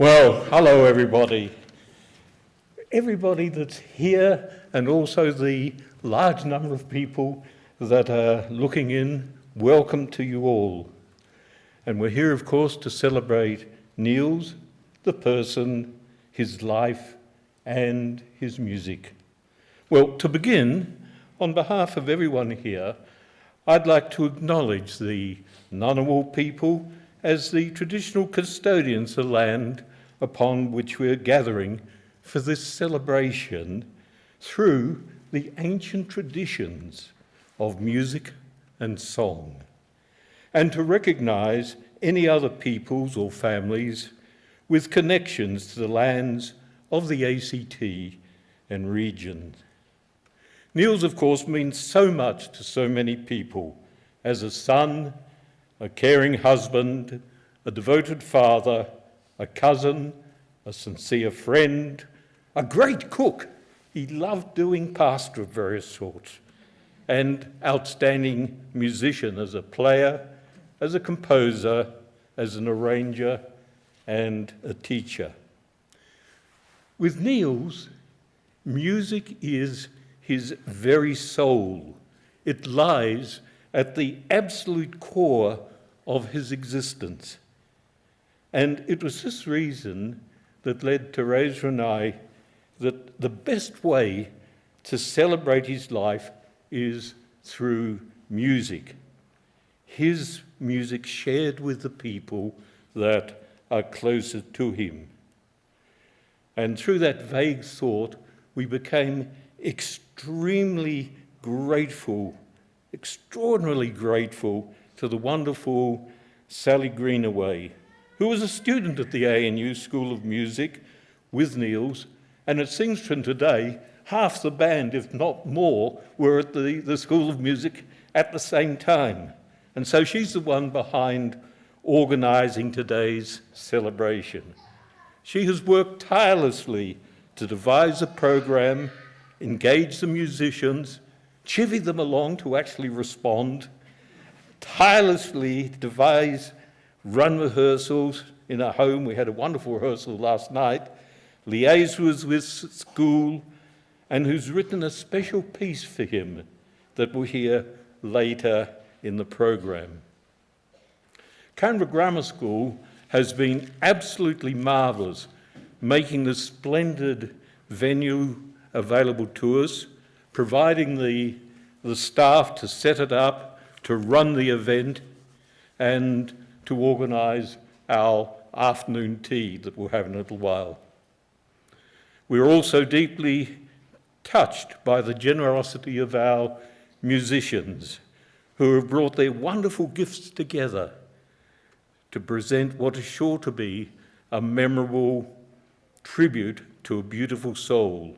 Well, hello everybody. Everybody that's here and also the large number of people that are looking in, welcome to you all. And we're here, of course, to celebrate Niels, the person, his life, and his music. Well, to begin, on behalf of everyone here, I'd like to acknowledge the Ngunnawal people as the traditional custodians of the land upon which we're gathering for this celebration through the ancient traditions of music and song, and to recognise any other peoples or families with connections to the lands of the ACT and region. Niels, of course, means so much to so many people as a son, a caring husband, a devoted father, a cousin, a sincere friend, a great cook. He loved doing pasta of various sorts, and outstanding musician as a player, as a composer, as an arranger, and a teacher. With Niels, music is his very soul. It lies at the absolute core of his existence. And it was this reason that led Teresa and I that the best way to celebrate his life is through music. His music shared with the people that are closer to him. And through that vague thought, we became extraordinarily grateful to the wonderful Sally Greenaway, who was a student at the ANU School of Music with Niels, and it seems from today, half the band, if not more, were at the School of Music at the same time. And so she's the one behind organising today's celebration. She has worked tirelessly to devise a program, engage the musicians, chivvy them along to actually respond, tirelessly devise run rehearsals in our home. We had a wonderful rehearsal last night, liaise with school, and who's written a special piece for him that we'll hear later in the program. Canberra Grammar School has been absolutely marvellous, making this splendid venue available to us, providing the staff to set it up, to run the event, and to organise our afternoon tea that we'll have in a little while. We're also deeply touched by the generosity of our musicians who have brought their wonderful gifts together to present what is sure to be a memorable tribute to a beautiful soul.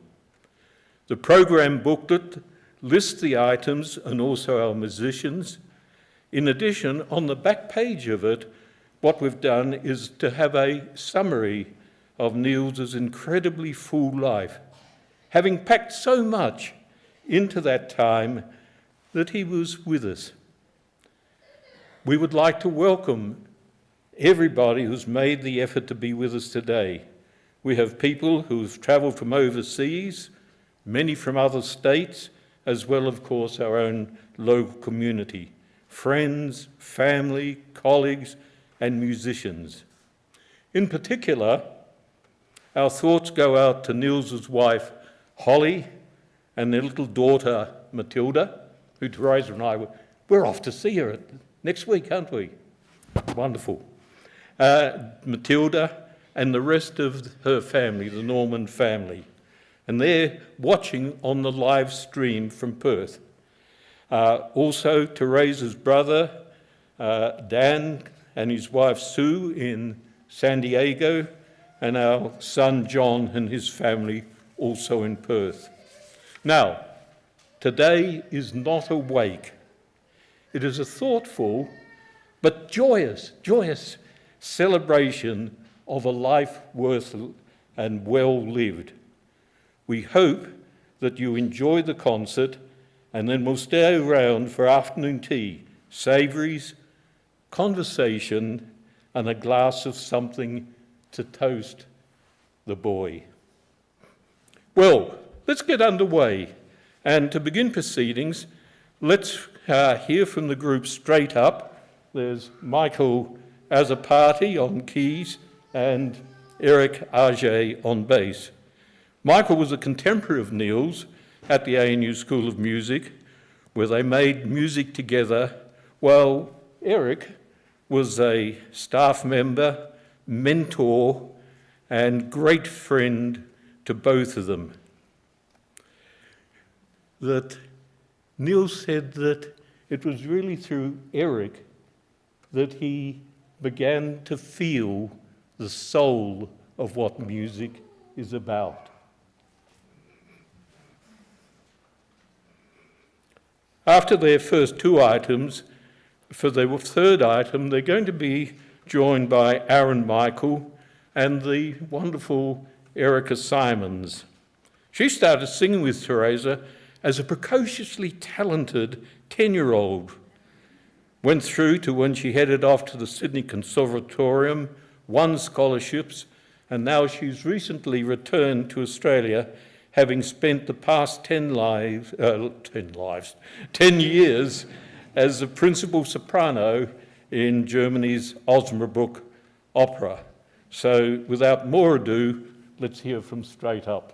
The program booklet lists the items and also our musicians. In addition, on the back page of it, what we've done is to have a summary of Niels's incredibly full life, having packed so much into that time that he was with us. We would like to welcome everybody who's made the effort to be with us today. We have people who've travelled from overseas, many from other states, as well, of course, our own local community, friends, family, colleagues, and musicians. In particular, our thoughts go out to Niels's wife, Holly, and their little daughter, Matilda, who Teresa and I we're off to see her next week, aren't we? Wonderful. Matilda and the rest of her family, the Norman family. And they're watching on the live stream from Perth. Also, Teresa's brother, Dan, and his wife, Sue, in San Diego, and our son, John, and his family, also in Perth. Now, today is not a wake. It is a thoughtful but joyous celebration of a life worth and well lived. We hope that you enjoy the concert, and then we'll stay around for afternoon tea, savouries, conversation, and a glass of something to toast the boy. Well, let's get underway. And to begin proceedings, let's hear from the group straight up. There's Michael Azapati on keys and Eric Arge on bass. Michael was a contemporary of Niels at the ANU School of Music, where they made music together, while Eric was a staff member, mentor, and great friend to both of them. That Niels said that it was really through Eric that he began to feel the soul of what music is about. After their first two items, for their third item, they're going to be joined by Aaron Michael and the wonderful Erica Simons. She started singing with Teresa as a precociously talented 10-year-old. Went through to when she headed off to the Sydney Conservatorium, won scholarships, and now she's recently returned to Australia, having spent the past 10 years as the principal soprano in Germany's Osnabrück Opera. So without more ado, let's hear from Straight Up.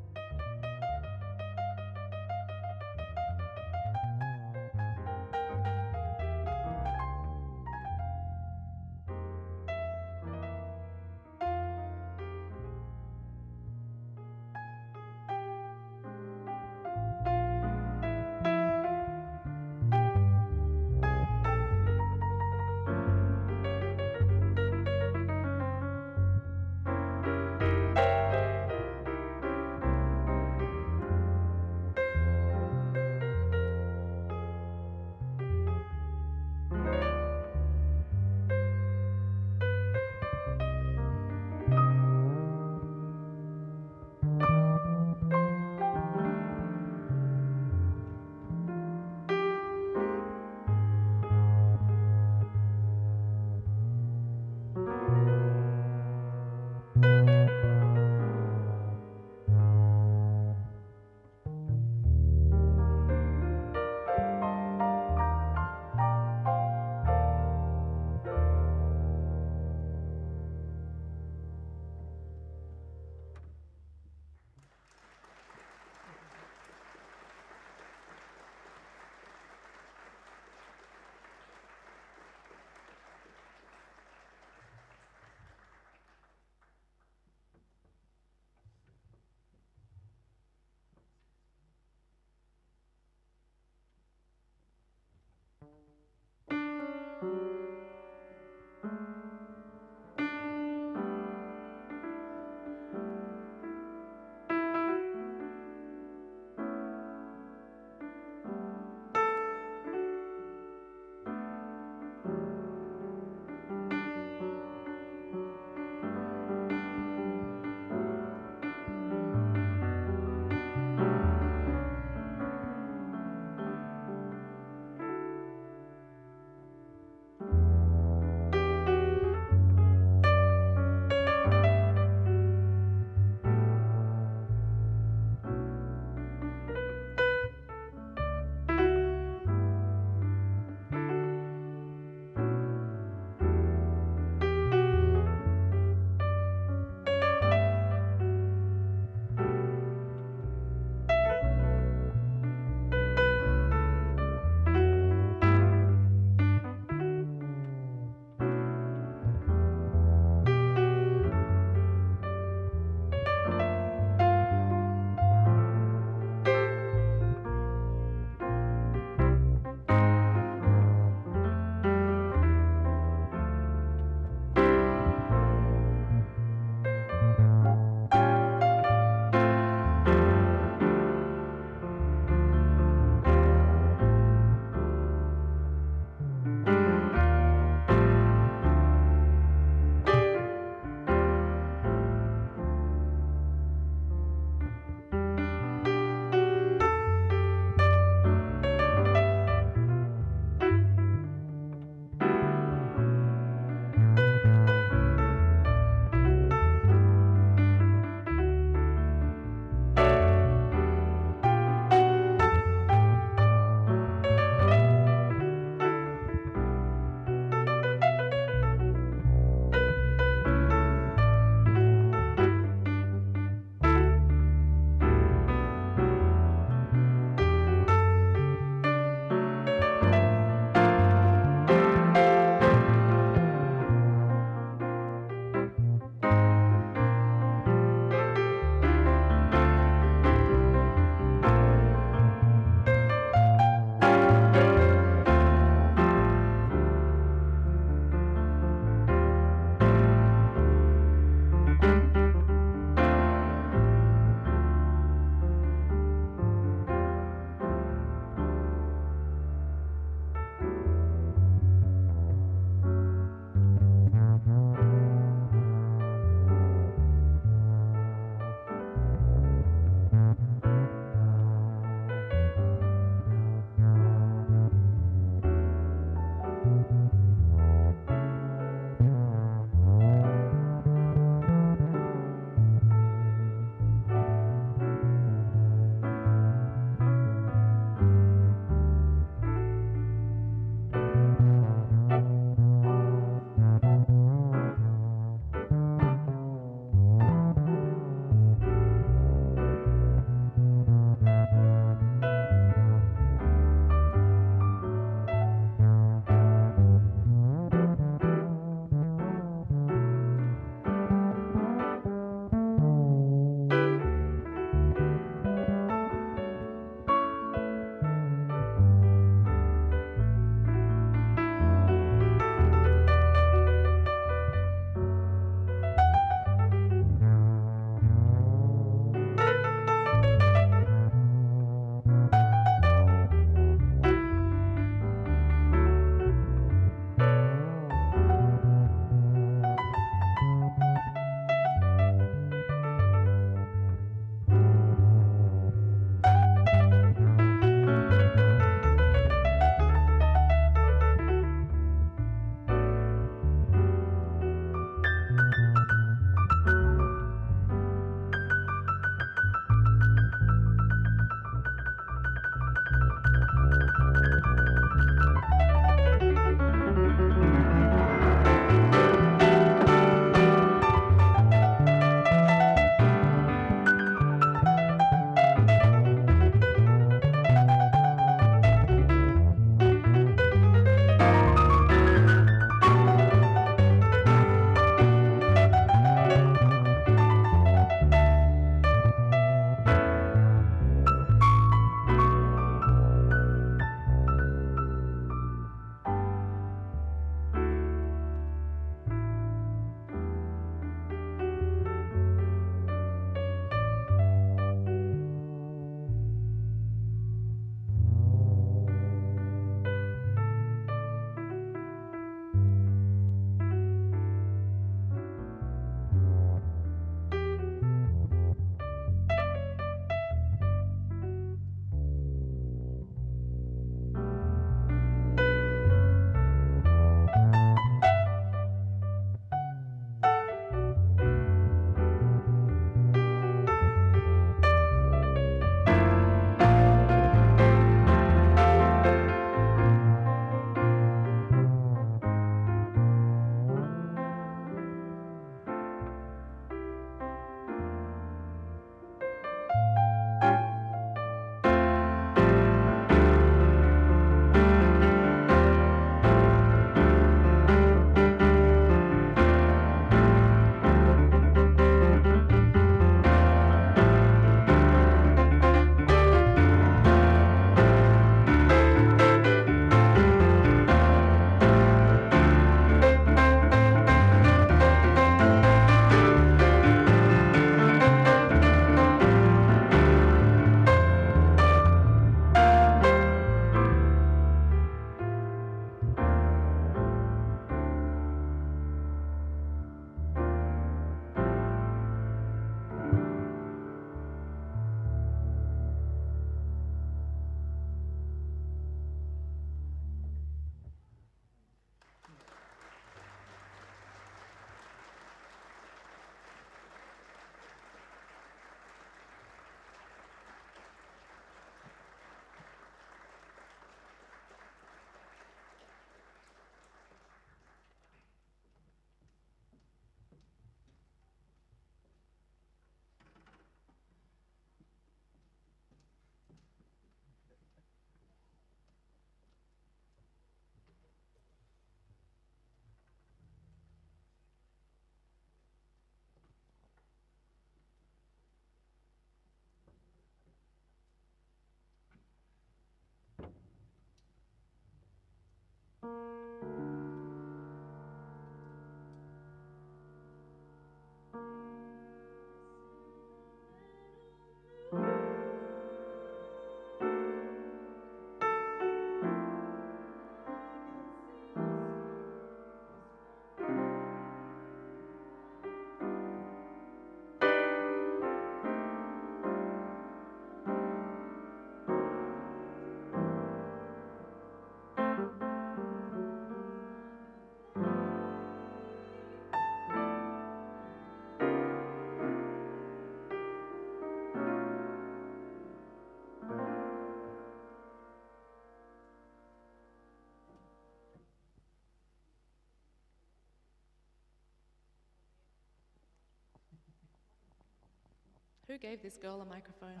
Who gave this girl a microphone?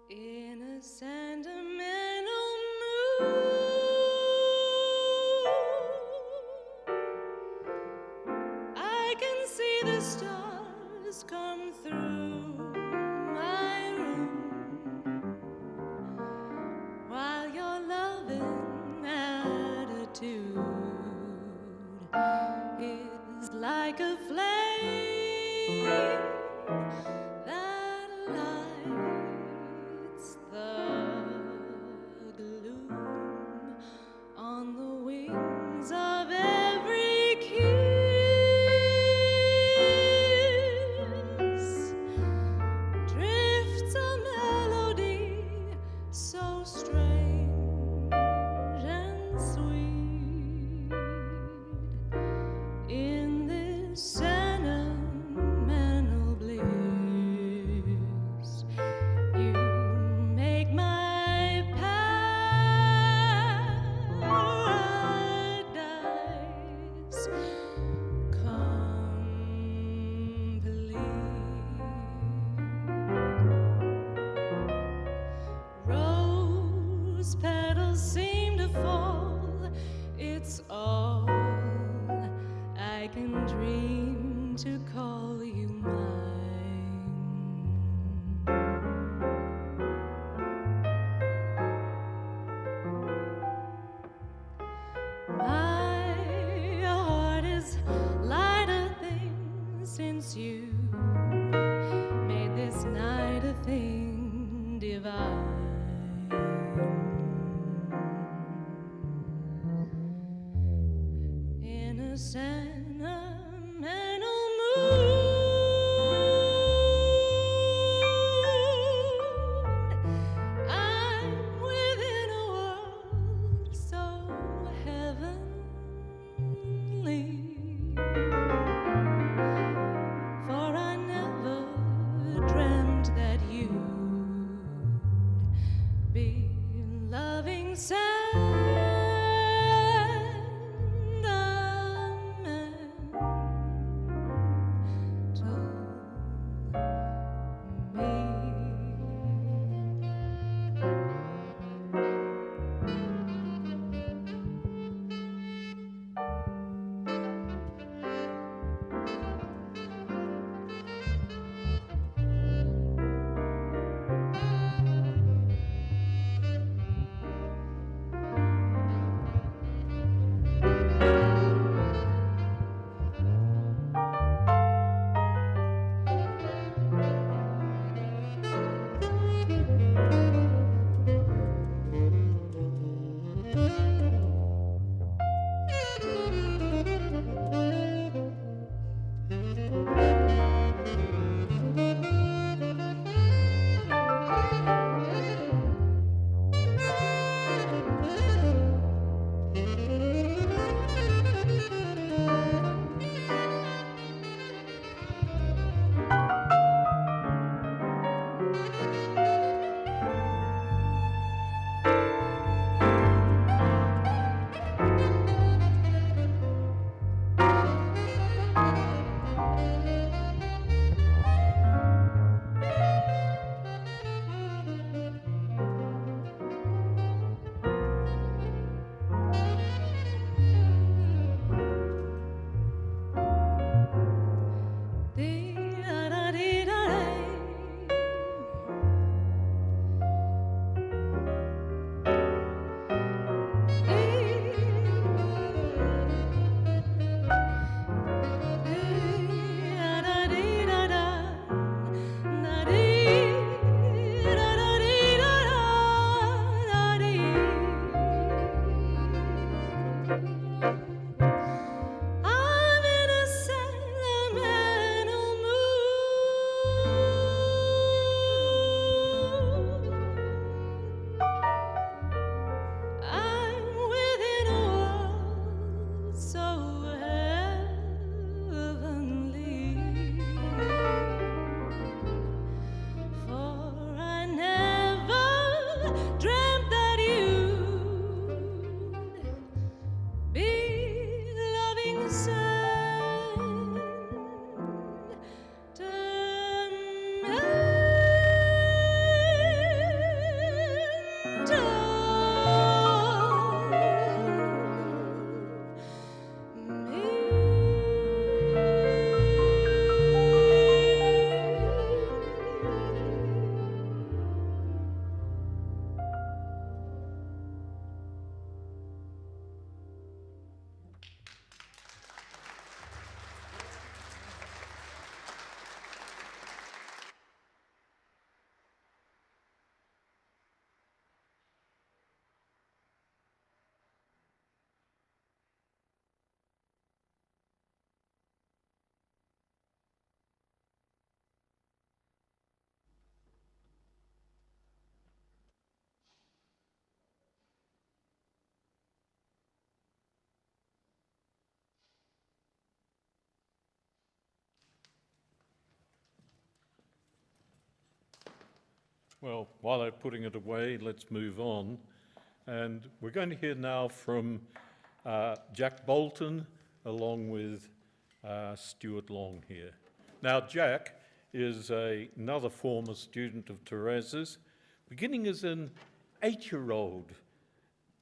In a sentimental mood, I can see the stars come through my room, while your loving attitude is like a flame that lights the gloom on the wings of every kiss. Drifts a melody so strange and sweet in this sentimental bliss. You make my paradise complete. Rose petals seem to fall. It's all I can dream to call you mine. My heart is lighter thing since you made this night a thing divine. In a sentimental mood, I'm within a world so heavenly, for I never dreamt that you'd be loving sentimental. Well, while they're putting it away, let's move on. And we're going to hear now from Jack Bolton, along with Stuart Long here. Now, Jack is another former student of Therese's, beginning as an 8-year-old,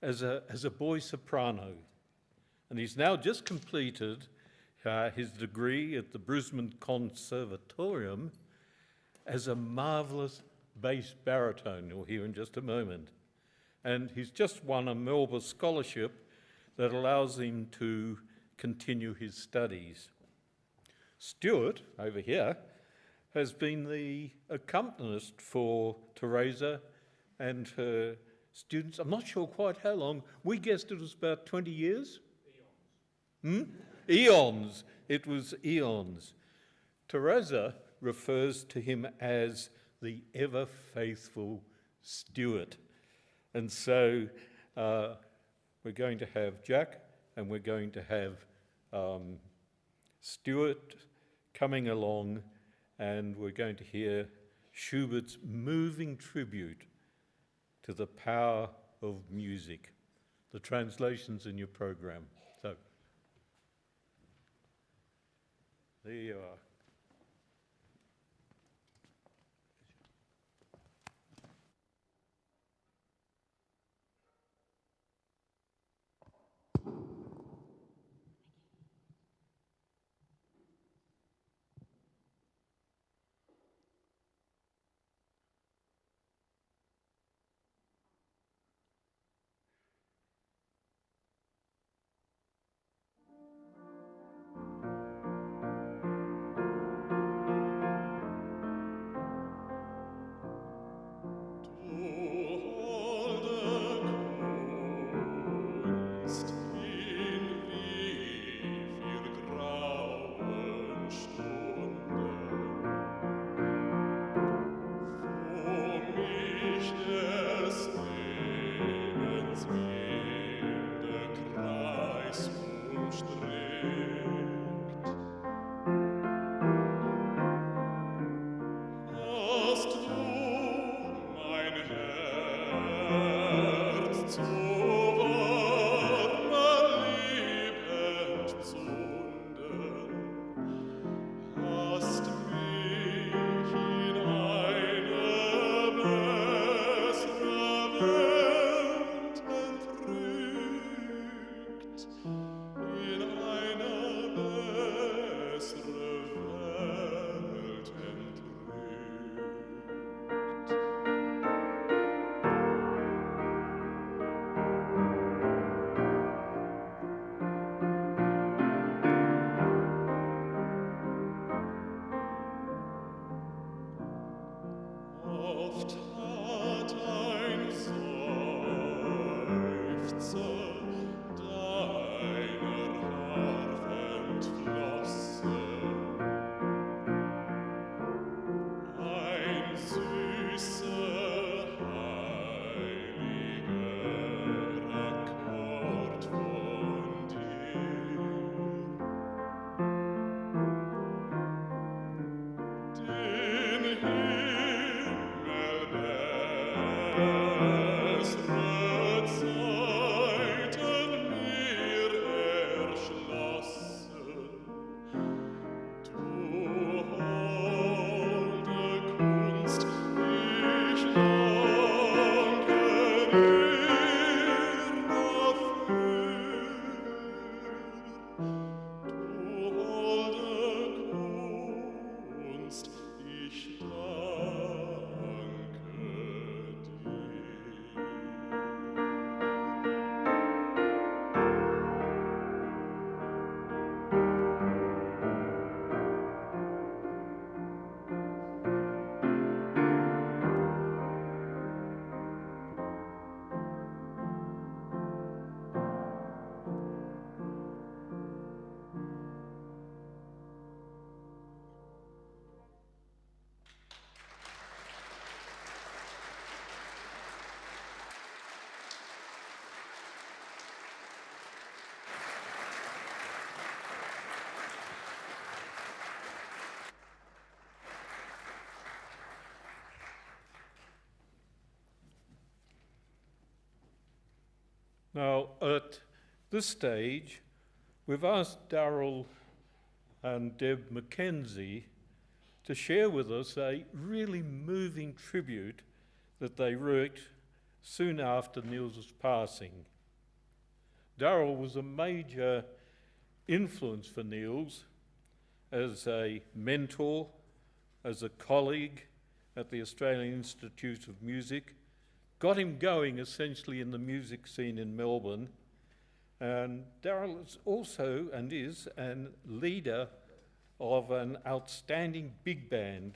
as a boy soprano. And he's now just completed his degree at the Brisbane Conservatorium as a marvellous bass baritone, you'll hear in just a moment. And he's just won a Melba scholarship that allows him to continue his studies. Stuart, over here, has been the accompanist for Theresa and her students. I'm not sure quite how long. We guessed it was about 20 years? Eons. It was eons. Theresa refers to him as the ever-faithful Stuart. And so we're going to have Jack and we're going to have Stuart coming along, and we're going to hear Schubert's moving tribute to the power of music. The translation's in your program. So, there you are. Now, at this stage, we've asked Darryl and Deb Mackenzie to share with us a really moving tribute that they wrote soon after Niels' passing. Darryl was a major influence for Niels as a mentor, as a colleague at the Australian Institute of Music, got him going essentially in the music scene in Melbourne. And Darryl is also and is a leader of an outstanding big band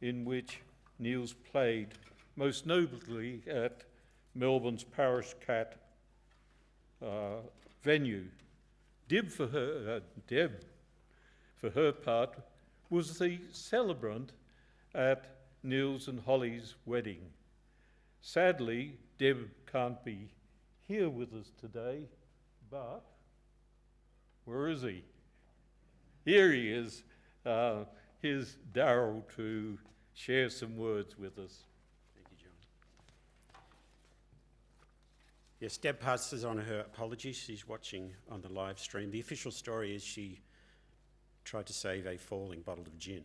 in which Niels played, most notably at Melbourne's Parish Cat venue. Deb, for her part, was the celebrant at Niels and Holly's wedding. Sadly, Deb can't be here with us today, but where is he? Here he is. Here's Darryl to share some words with us. Thank you, John. Yes, Deb passes on her apologies. She's watching on the live stream. The official story is she tried to save a falling bottle of gin.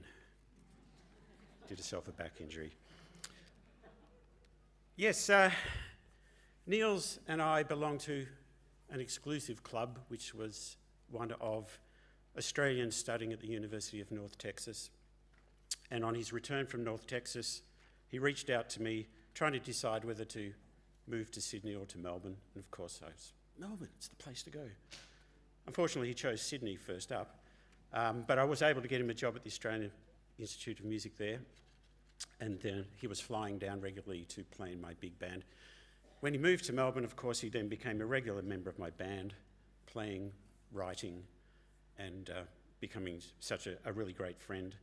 Did herself a back injury. Yes, Niels and I belong to an exclusive club, which was one of Australians studying at the University of North Texas. And on his return from North Texas, he reached out to me, trying to decide whether to move to Sydney or to Melbourne. And of course, I was, Melbourne, it's the place to go. Unfortunately, he chose Sydney first up, but I was able to get him a job at the Australian Institute of Music there. And then he was flying down regularly to play in my big band. When he moved to Melbourne, of course, he then became a regular member of my band, playing, writing, and becoming such a really great friend.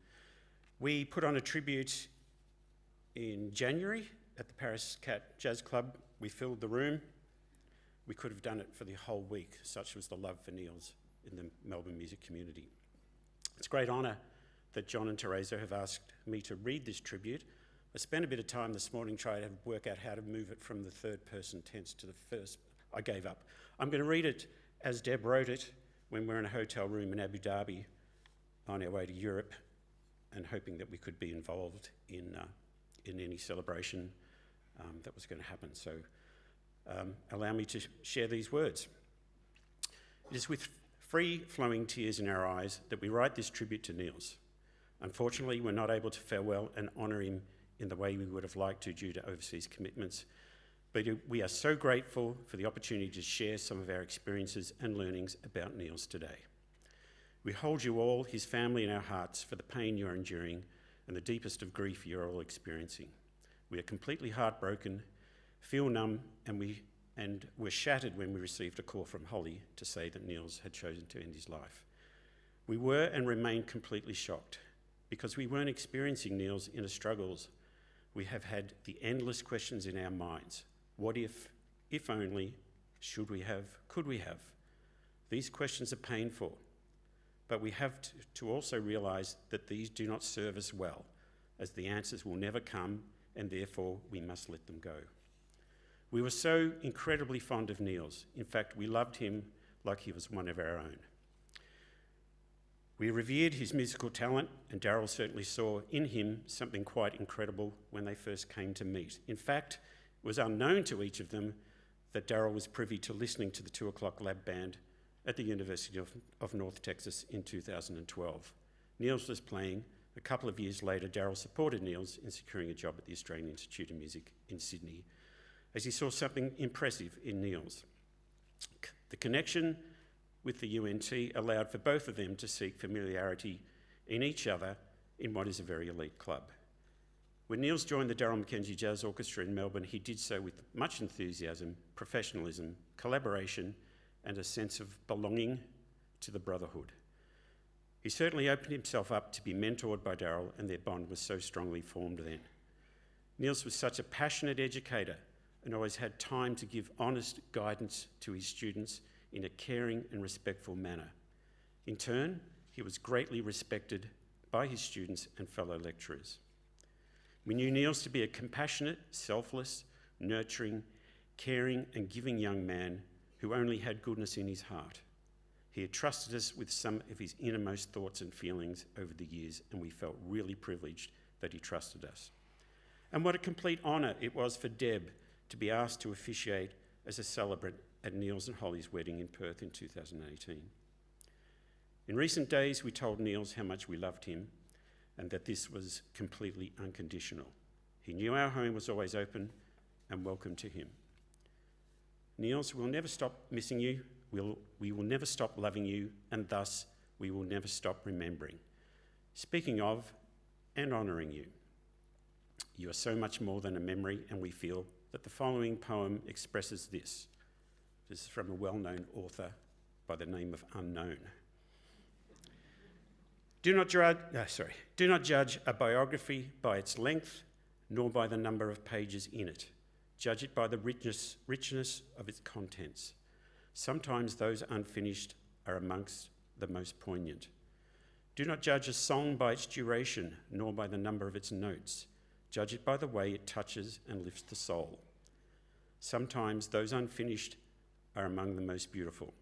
We put on a tribute in January at the Paris Cat Jazz Club. We filled the room. We could have done it for the whole week, such was the love for Niels in the Melbourne music community. It's a great honour that John and Teresa have asked me to read this tribute. I spent a bit of time this morning trying to work out how to move it from the third person tense to the first. I gave up. I'm going to read it as Deb wrote it when we're in a hotel room in Abu Dhabi on our way to Europe, and hoping that we could be involved in any celebration that was going to happen. So allow me to share these words. It is with free-flowing tears in our eyes that we write this tribute to Niels. Unfortunately, we're not able to farewell and honour him in the way we would have liked to due to overseas commitments, but we are so grateful for the opportunity to share some of our experiences and learnings about Niels today. We hold you all, his family, in our hearts for the pain you're enduring and the deepest of grief you're all experiencing. We are completely heartbroken, feel numb, and were shattered when we received a call from Holly to say that Niels had chosen to end his life. We were and remain completely shocked because we weren't experiencing Niels' inner struggles. We have had the endless questions in our minds. What if only, should we have, could we have? These questions are painful, but we have to also realise that these do not serve us well, as the answers will never come, and therefore we must let them go. We were so incredibly fond of Niels. In fact, we loved him like he was one of our own. We revered his musical talent, and Darryl certainly saw in him something quite incredible when they first came to meet. In fact, it was unknown to each of them that Darryl was privy to listening to the 2 O'Clock Lab Band at the University of North Texas in 2012. Niels was playing. A couple of years later, Darryl supported Niels in securing a job at the Australian Institute of Music in Sydney, as he saw something impressive in Niels. The connection with the UNT allowed for both of them to seek familiarity in each other in what is a very elite club. When Niels joined the Darryl Mackenzie Jazz Orchestra in Melbourne, he did so with much enthusiasm, professionalism, collaboration, and a sense of belonging to the brotherhood. He certainly opened himself up to be mentored by Darryl, and their bond was so strongly formed then. Niels was such a passionate educator and always had time to give honest guidance to his students in a caring and respectful manner. In turn, he was greatly respected by his students and fellow lecturers. We knew Niels to be a compassionate, selfless, nurturing, caring and giving young man who only had goodness in his heart. He had trusted us with some of his innermost thoughts and feelings over the years, and we felt really privileged that he trusted us. And what a complete honour it was for Deb to be asked to officiate as a celebrant at Niels and Holly's wedding in Perth in 2018. In recent days, we told Niels how much we loved him and that this was completely unconditional. He knew our home was always open and welcome to him. Niels, we'll never stop missing you, we will never stop loving you, and thus we will never stop remembering. Speaking of and honouring you, you are so much more than a memory, and we feel that the following poem expresses this. This is from a well-known author by the name of Unknown. Do not judge a biography by its length, nor by the number of pages in it. Judge it by the richness of its contents. Sometimes those unfinished are amongst the most poignant. Do not judge a song by its duration, nor by the number of its notes. Judge it by the way it touches and lifts the soul. Sometimes those unfinished are among the most beautiful.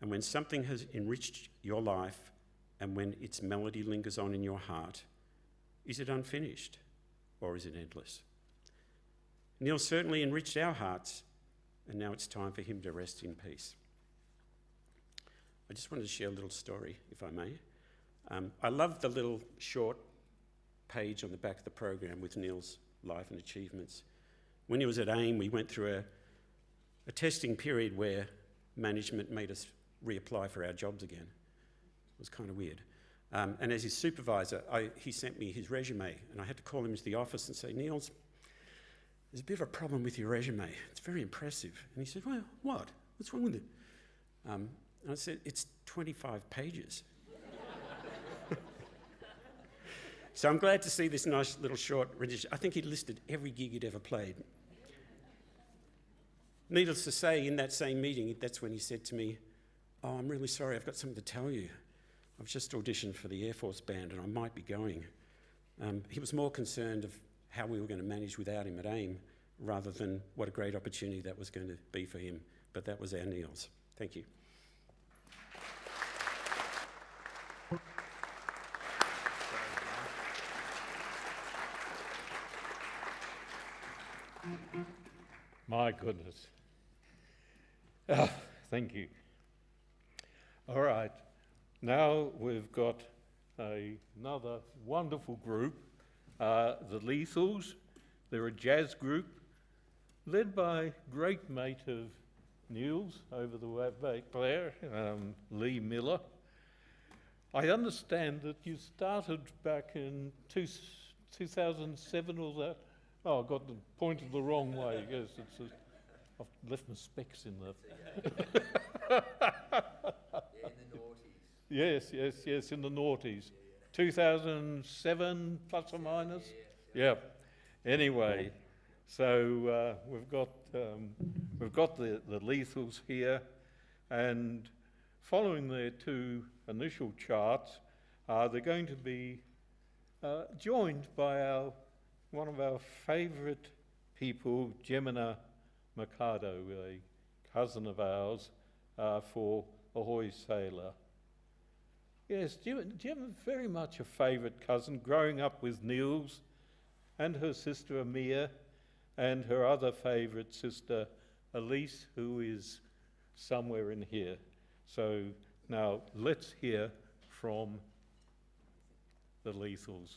And when something has enriched your life, and when its melody lingers on in your heart, is it unfinished or is it endless? Neil certainly enriched our hearts, and now it's time for him to rest in peace. I just wanted to share a little story, if I may. I love the little short page on the back of the program with Neil's life and achievements. When he was at AIM, we went through a testing period where management made us reapply for our jobs again. It was kind of weird. And as his supervisor, he sent me his resume, and I had to call him into the office and say, Niels, there's a bit of a problem with your resume. It's very impressive. And he said, well, what? What's wrong with it? And I said, it's 25 pages. So I'm glad to see this nice little short register. I think he listed every gig he'd ever played. Needless to say, in that same meeting, that's when he said to me, oh, I'm really sorry, I've got something to tell you. I've just auditioned for the Air Force Band and I might be going. He was more concerned of how we were going to manage without him at AIM rather than what a great opportunity that was going to be for him. But that was our Niels. Thank you. My goodness. Oh, thank you. All right. Now we've got another wonderful group, the Lethals. They're a jazz group led by a great mate of Niels over the way back there, Lee Miller. I understand that you started back in 2007 or that? Oh, I got pointed the wrong way. Yes, I've left my specs in there. In the noughties. Yes, in the noughties. 2007 plus or minus? Yeah. Anyway, so we've got the Lethals here, and following their two initial charts, they're going to be joined by one of our favourite people, Gemina Mercado, a cousin of ours, for Ahoy Sailor. Yes, Gemma, very much a favourite cousin, growing up with Niels and her sister Amia and her other favourite sister Elise, who is somewhere in here. So now let's hear from the Lethals.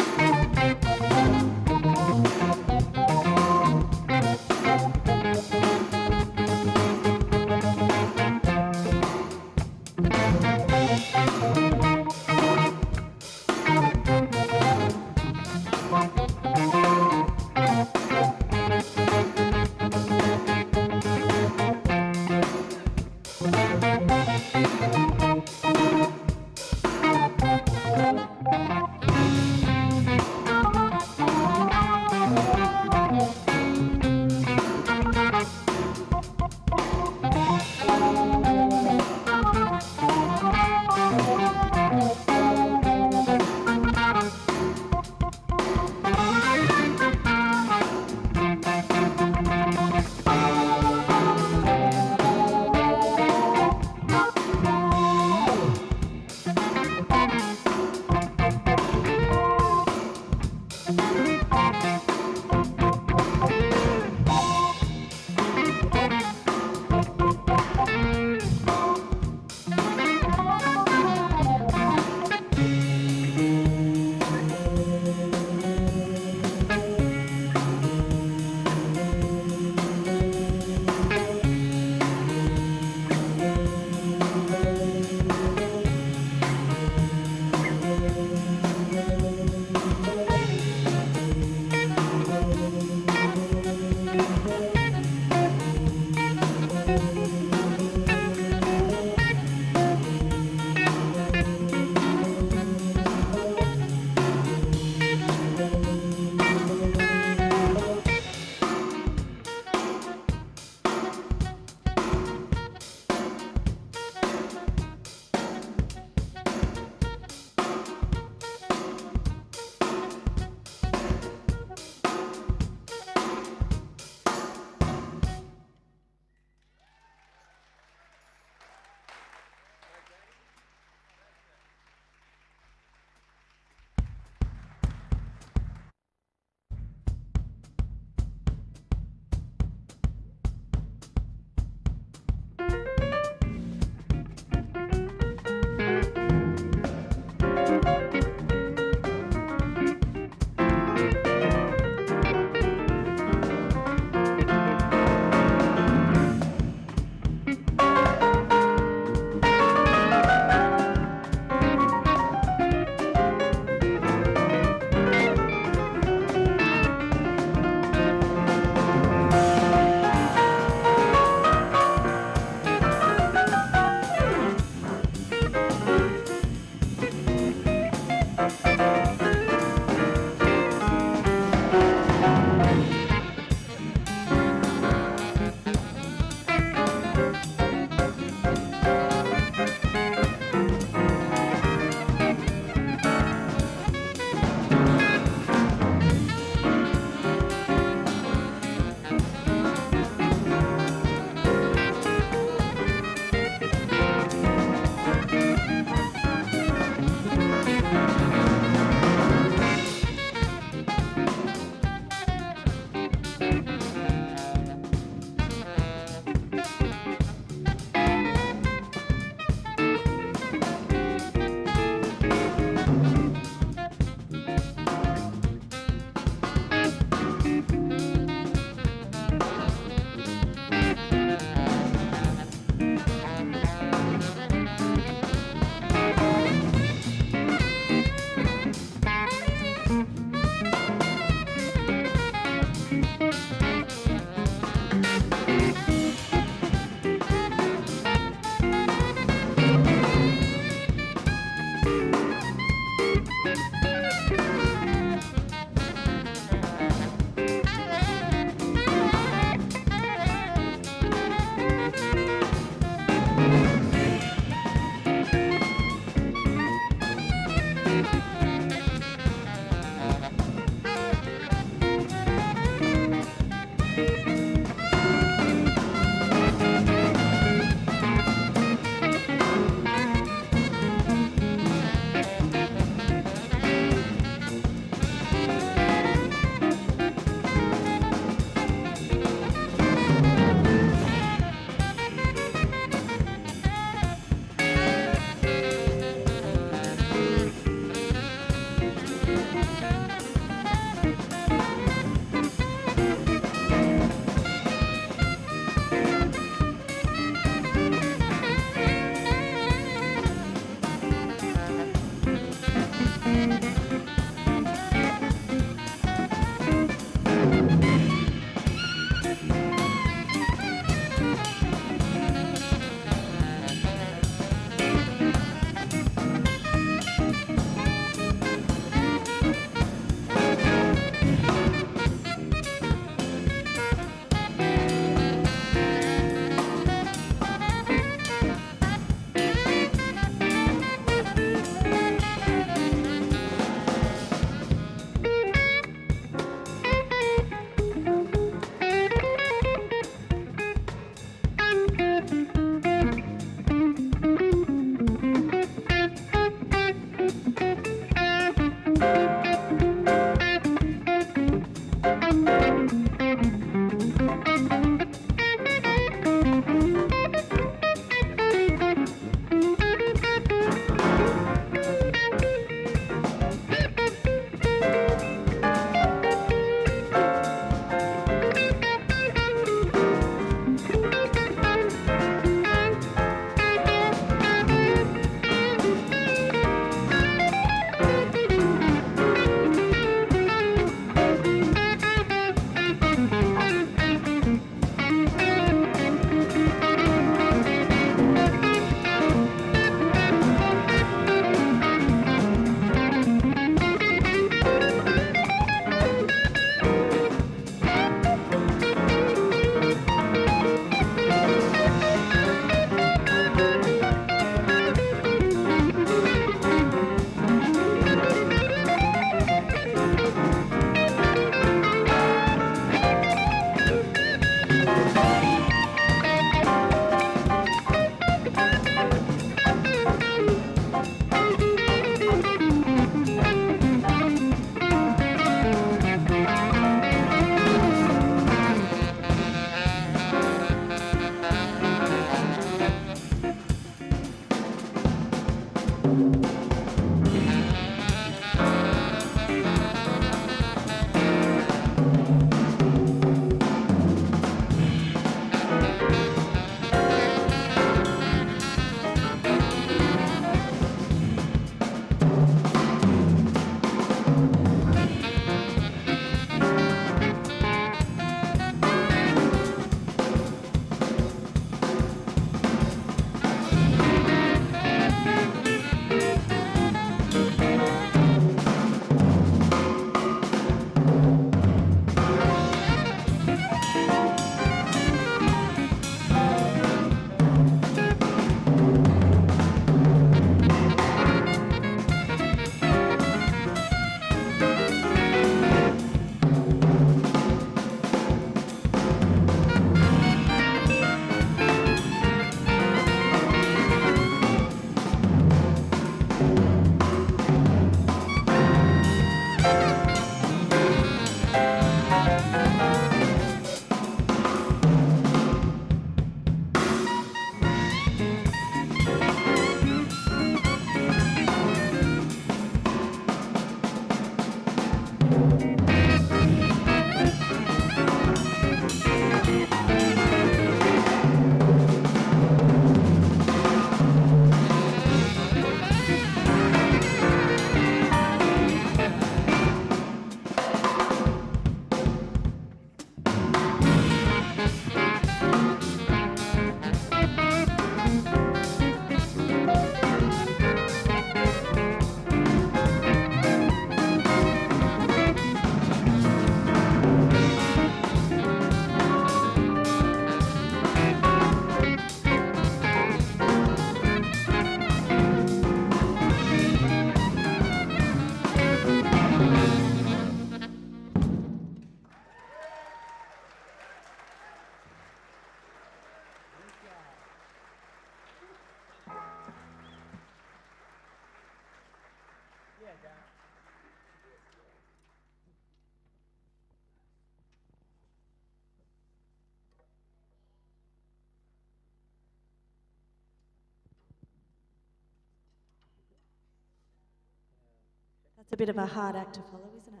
That's a bit of a hard act to follow, isn't it?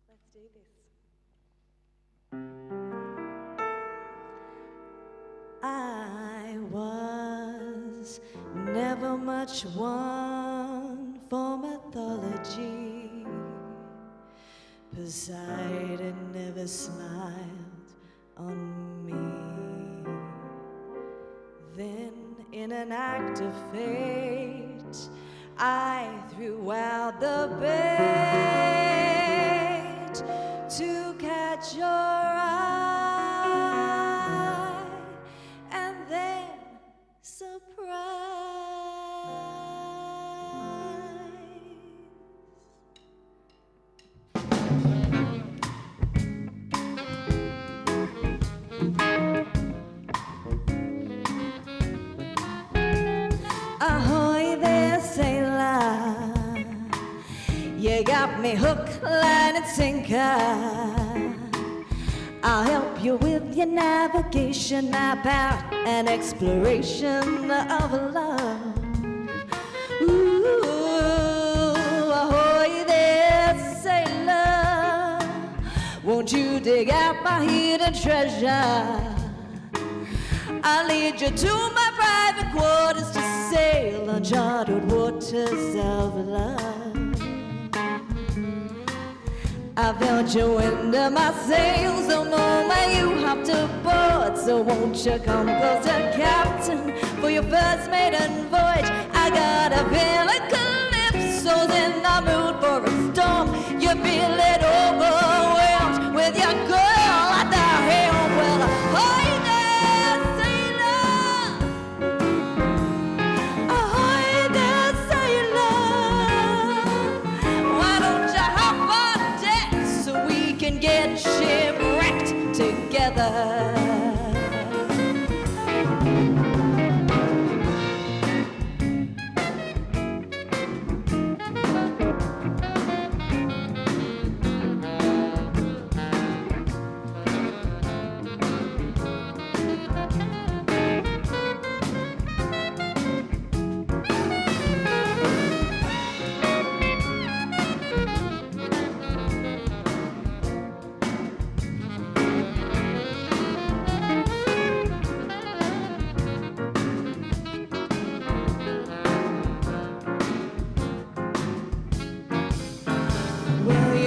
Let's do this. I was never much one for mythology. Poseidon never smiled on me. Then, in an act of fate, I threw out the bait to catch your eye, and then surprise. Ahoy there, sailor, you got me hook, line and sinker. I'll help you with your navigation, map out an exploration of love. Ooh, ahoy there, sailor, won't you dig out my hidden treasure? I'll lead you to my private quarters to sail uncharted waters of love. I felt you under my sails the moment you hopped aboard. So won't you come closer, Captain, for your first maiden voyage? I got a feeling calypso's in the mood for a storm. You're feeling overwhelmed with your girl at the helm. Well, ahoy there, sailor, ahoy there, sailor, why don't you hop on deck so we can get shipwrecked together?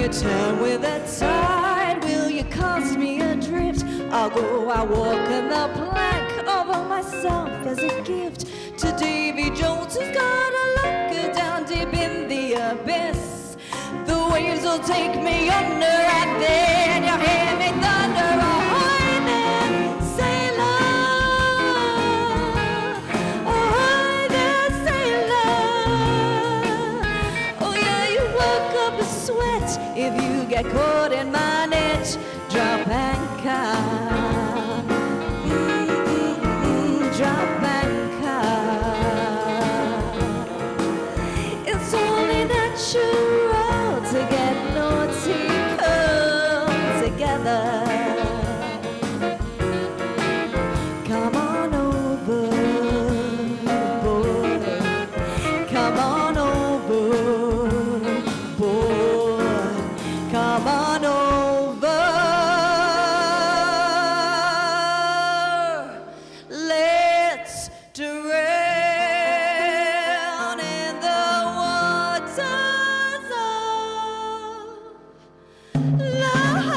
return with a tide? Will you cast me adrift? I'll go, I walk in the plank over myself as a gift to Davy Jones, who's got a locker down deep in the abyss. The waves will take me under, and then you'll hear me thunder. Ahoy there, sailor! Ahoy there, sailor! Oh yeah, you work up a sweat if you get caught in my net. Drop anchor. Drop anchor. It's only natural to get nautical together. Come on over, boy. Come on over, boy. Come on over. Let's drown in the waters of love.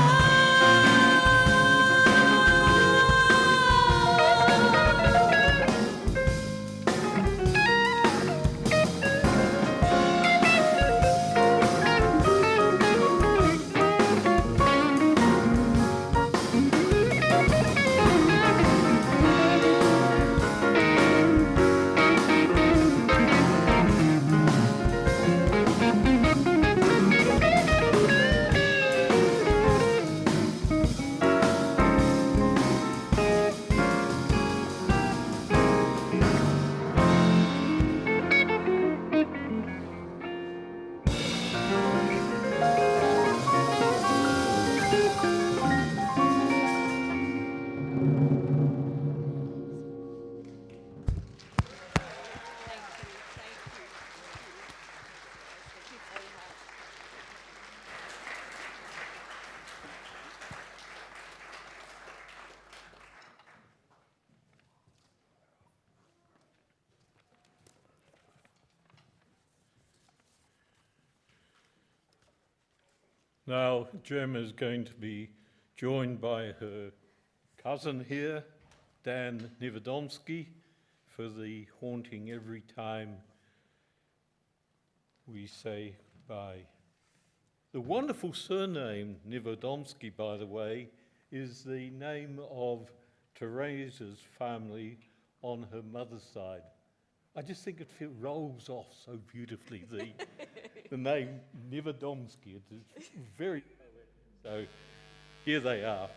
Now, Gemma is going to be joined by her cousin here, Dan Nivodomsky, for the haunting every time we say bye. The wonderful surname Nivodomsky, by the way, is the name of Teresa's family on her mother's side. I just think it rolls off so beautifully, the name Nivodomsky. It's very poetic. So here they are.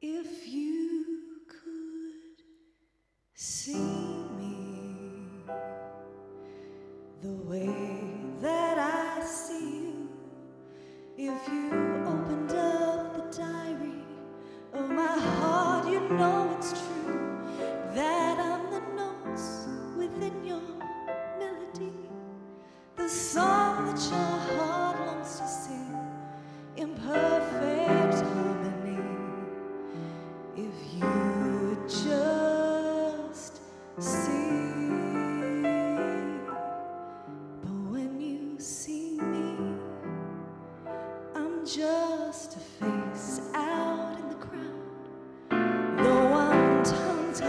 If you could see me the way that I see you, if you opened up the diary of my heart, you know it's true that I'm the notes within your melody, the song that your heart longs to sing in perfect harmony. If you would just see, but when you see me, I'm just a face out in the crowd. Though I'm tongue-tied,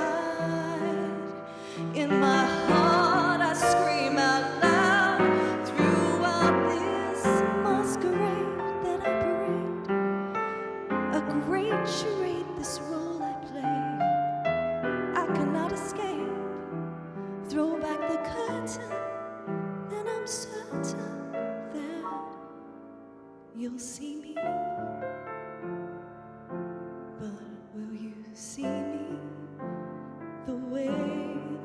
in my heart I scream out loud throughout this masquerade that I parade. A great charade, this role I play. I cannot escape. Throw back the curtain you'll see me, but will you see me the way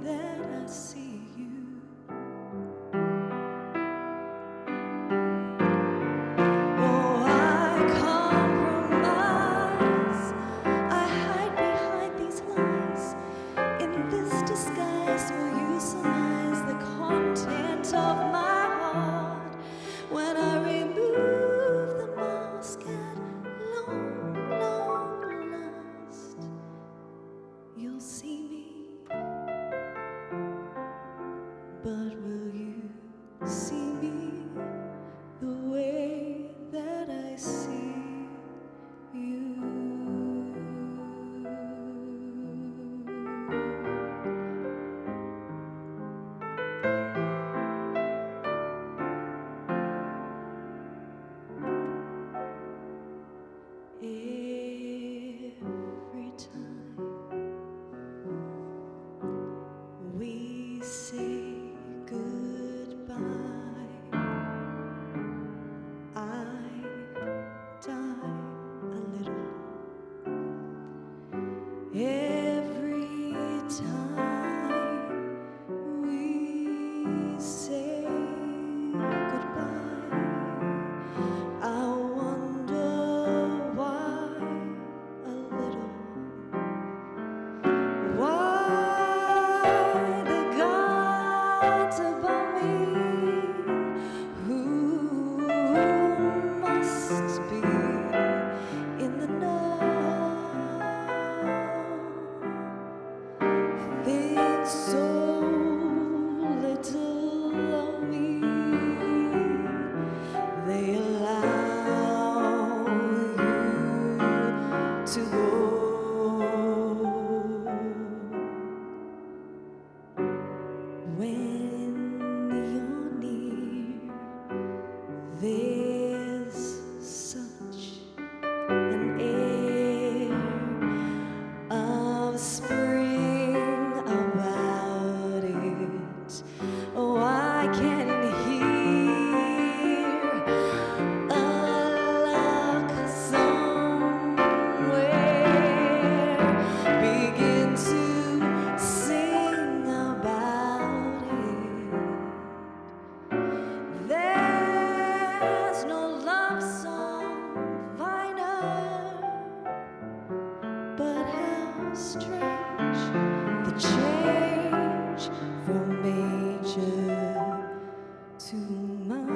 that I see you? Oh, I compromise, I hide behind these lies. In this disguise, will you surmise the content of my heart? When I remove the mask at long, long last, you'll see me, but will you see me the way that I see you? Every time we say goodbye, I die a little. Every time we say goodbye, I wonder why a little. Why the gods above me, who must be in the know, think so little of me, they allow you to go. When you're near, there's such an air of spring about it. Oh, I can hear a lark somewhere begin to sing about it. There's no love song finer, but how strange the change from major to minor.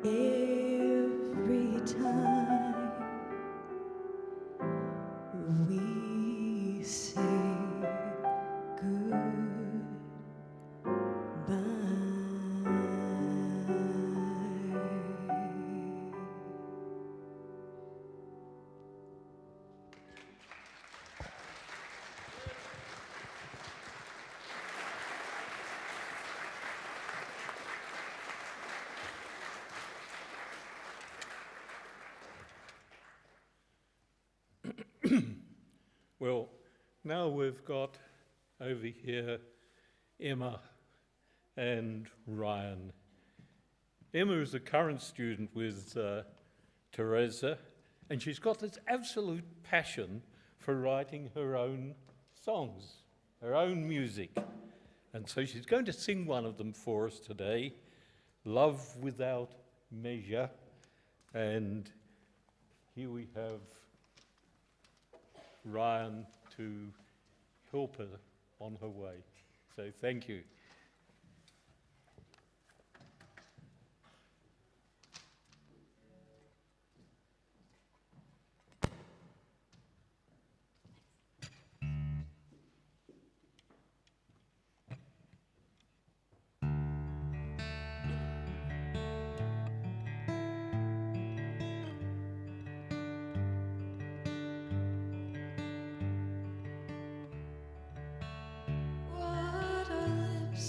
Every time we say Well, now we've got over here Emma and Ryan. Emma is a current student with Teresa, and she's got this absolute passion for writing her own songs, her own music. And so she's going to sing one of them for us today, Love Without Measure. And here we have Ryan to help her on her way. So thank you. what are lips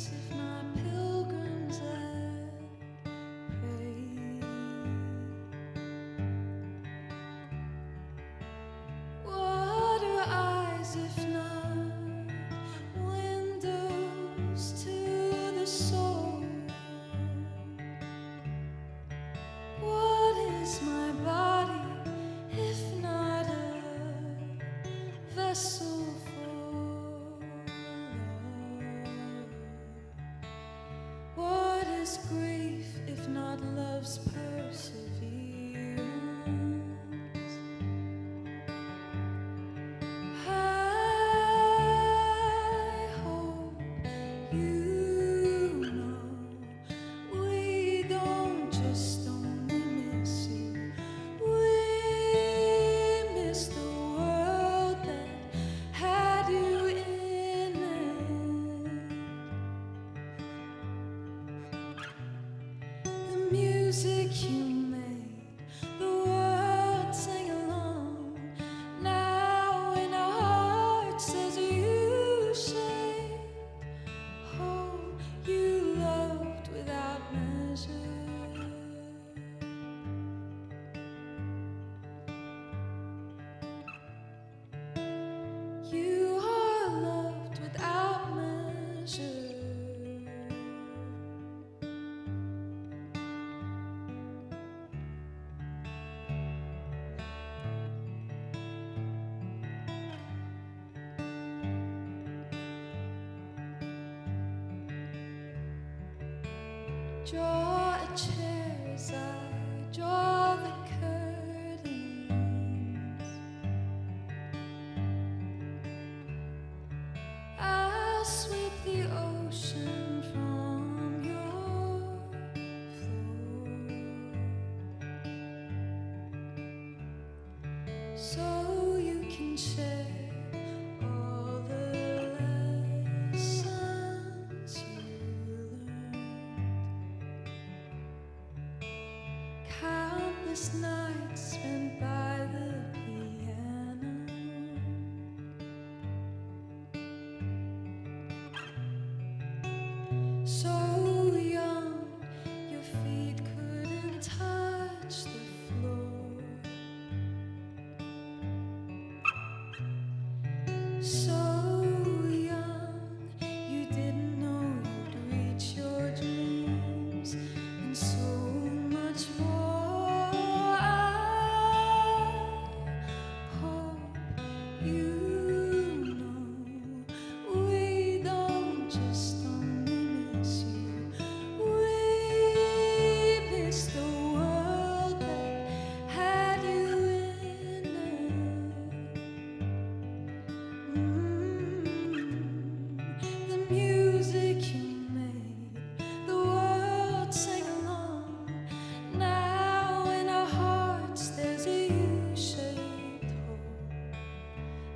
is grief if not love's perseverance? I hope you know we don't just only miss you, we miss the world that had you in it. The music you made, the world sang along. Now in our hearts as you shade home, you loved without measure. You are loved without measure. Draw a chair as I draw the curtains. I'll sweep the ocean from your floor, so you can share all the lessons you learned. Countless nights spent by the piano, so young your feet couldn't touch the floor, so young you didn't know you'd reach your dreams, and so much more. I hope you know we don't just only miss you, we miss the world that had you in it. The music you made, the world sang along. Now in our hearts there's a U-shaped hole.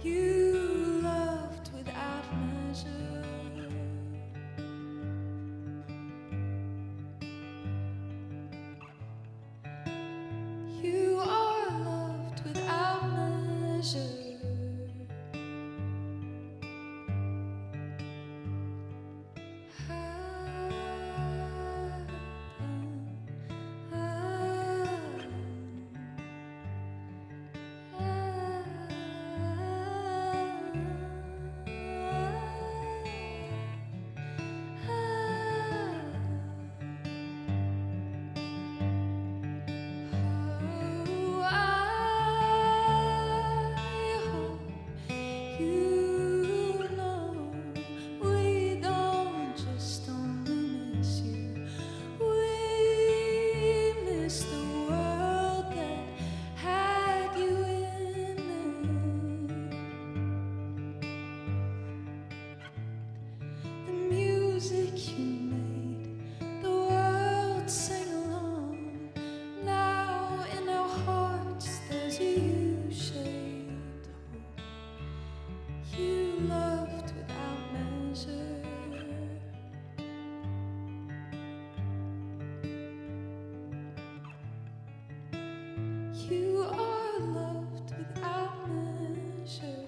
You loved without measure. You are loved without measure. You know we don't just only miss you, we miss the world that had you in it. The music you made, the world sang along. Now in our hearts there's a U-shaped hole. You loved without measure. You are loved without measure.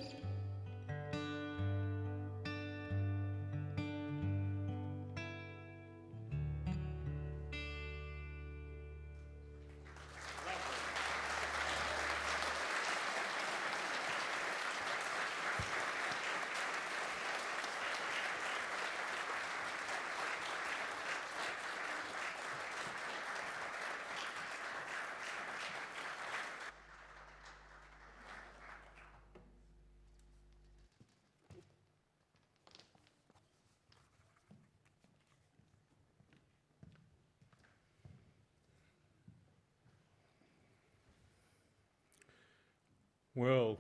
Well,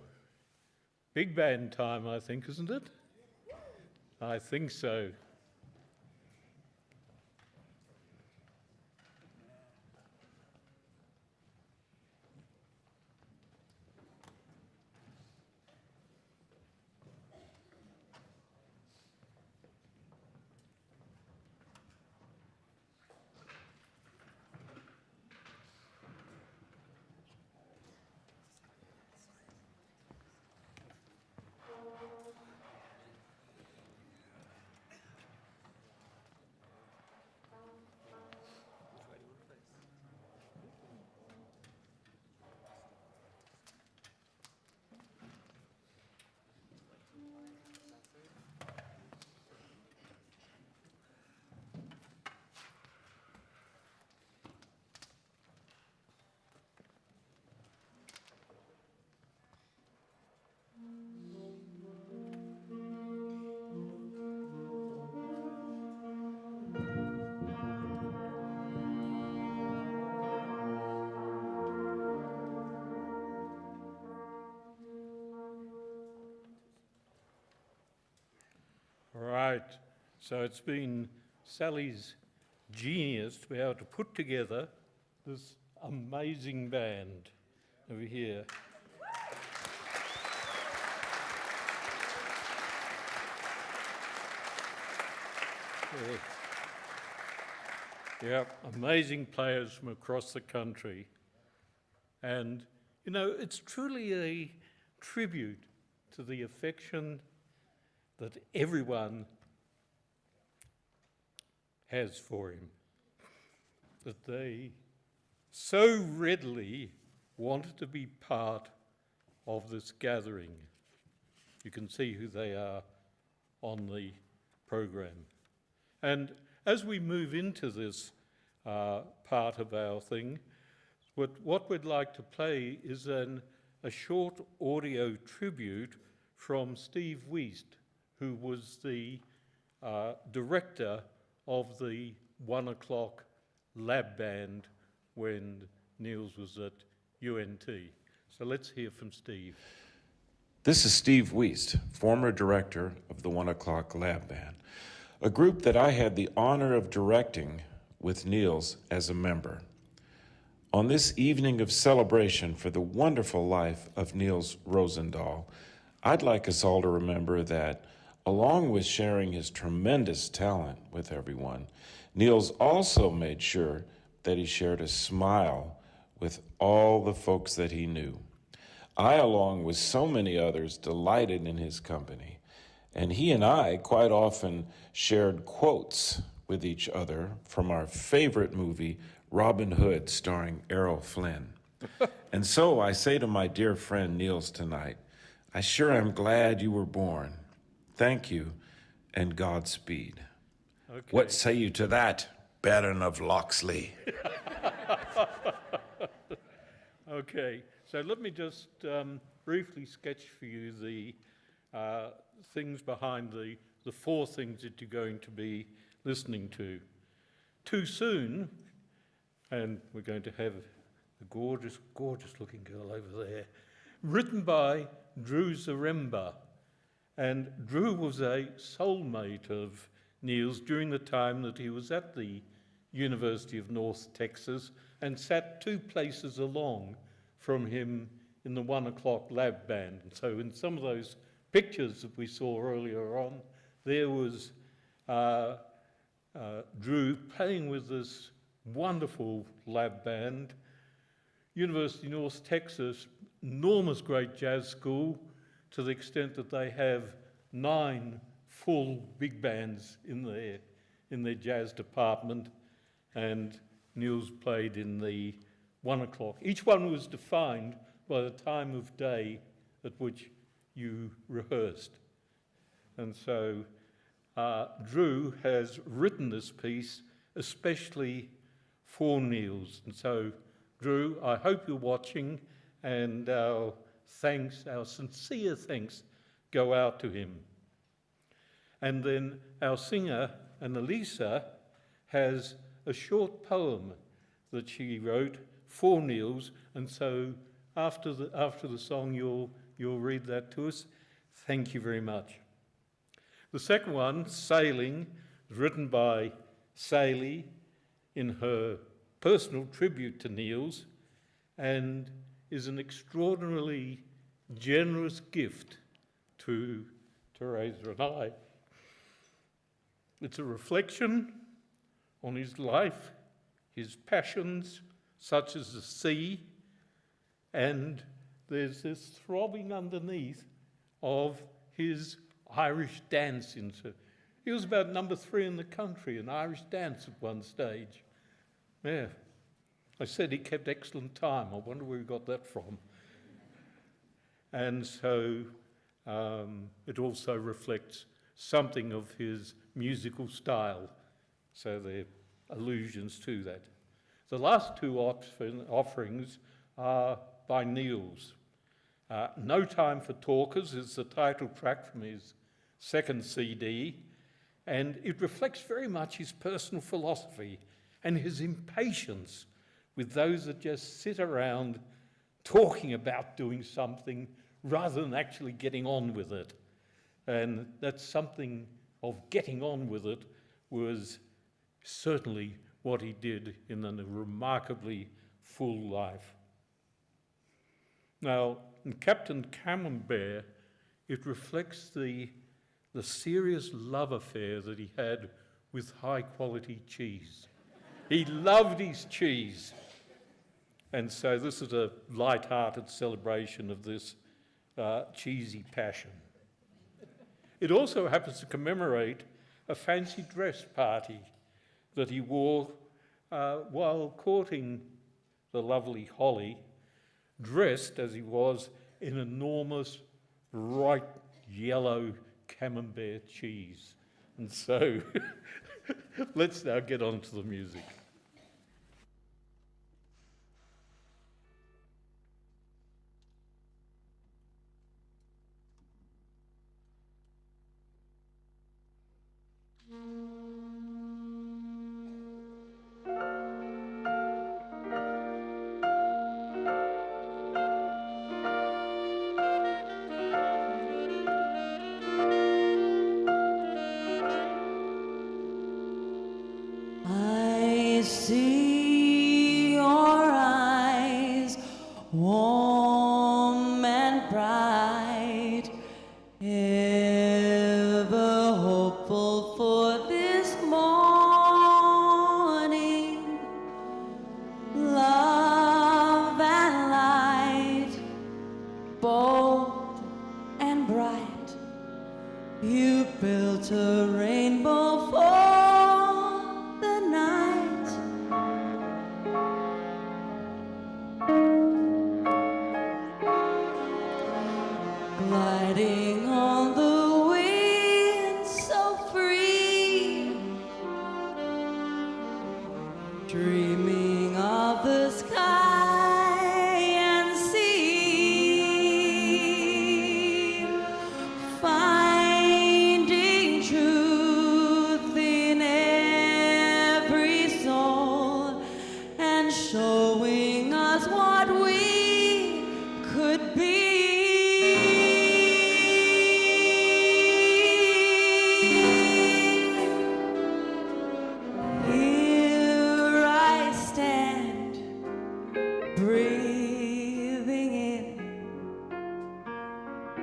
big band time, I think, isn't it? I think so. Right, so it's been Sally's genius to be able to put together this amazing band over here. Yeah, amazing players from across the country. And, you know, it's truly a tribute to the affection that everyone has for him, that they so readily wanted to be part of this gathering. You can see who they are on the program. And as we move into this part of our thing, what we'd like to play is a short audio tribute from Steve Wiest, who was the director of the 1 o'clock lab band when Niels was at UNT. So let's hear from Steve. This is Steve Wiest, former director of the 1 o'clock lab band, a group that I had the honor of directing with Niels as a member. On this evening of celebration for the wonderful life of Niels Rosendahl, I'd like us all to remember that, along with sharing his tremendous talent with everyone, Niels also made sure that he shared a smile with all the folks that he knew. I, along with so many others, delighted in his company, and he and I quite often shared quotes with each other from our favorite movie, Robin Hood, starring Errol Flynn. And so I say to my dear friend Niels tonight, I sure am glad you were born. Thank you, and Godspeed. Okay. What say you to that, Baron of Locksley? Okay, so let me just briefly sketch for you the things behind the four things that you're going to be listening to. Too Soon, and we're going to have a gorgeous, gorgeous looking girl over there, written by Drew Zaremba. And Drew was a soulmate of Niels during the time that he was at the University of North Texas and sat 2 places along from him in the 1 o'clock lab band. And so in some of those pictures that we saw earlier on, there was Drew playing with this wonderful lab band. University of North Texas, enormous great jazz school, to the extent that they have 9 full big bands in their jazz department, and Niels played in the 1 o'clock. Each one was defined by the time of day at which you rehearsed. And so Drew has written this piece especially for Niels. And so, Drew, I hope you're watching, and our sincere thanks go out to him. And then our singer, Annalisa, has a short poem that she wrote for Niels, and so after the song, you'll read that to us. Thank you very much. The second one, Sailing, is written by Saley in her personal tribute to Niels, and is an extraordinarily generous gift to Teresa and I. It's a reflection on his life, his passions, such as the sea, and there's this throbbing underneath of his Irish dance. He was about number 3 in the country in Irish dance at one stage. Yeah. I said he kept excellent time. I wonder where he got that from. And so it also reflects something of his musical style. So there are allusions to that. The last two offerings are by Niels. No Time for Talkers is the title track from his second CD, and it reflects very much his personal philosophy and his impatience with those that just sit around talking about doing something rather than actually getting on with it. And that's something of getting on with it was certainly what he did in a remarkably full life. Now, in Captain Camembert, it reflects the serious love affair that he had with high-quality cheese. He loved his cheese. And so this is a light-hearted celebration of this cheesy passion. It also happens to commemorate a fancy dress party that he wore while courting the lovely Holly, dressed as he was in enormous, bright yellow camembert cheese. And so let's now get on to the music. I see your eyes, warm and bright, ever hopeful for this morning. Love and light, bold and bright, you built a rainbow for the night. Gliding on the wind so free, dreaming of the sky and sea, finding truth in every soul and showing us what we could be. Here I stand, breathing in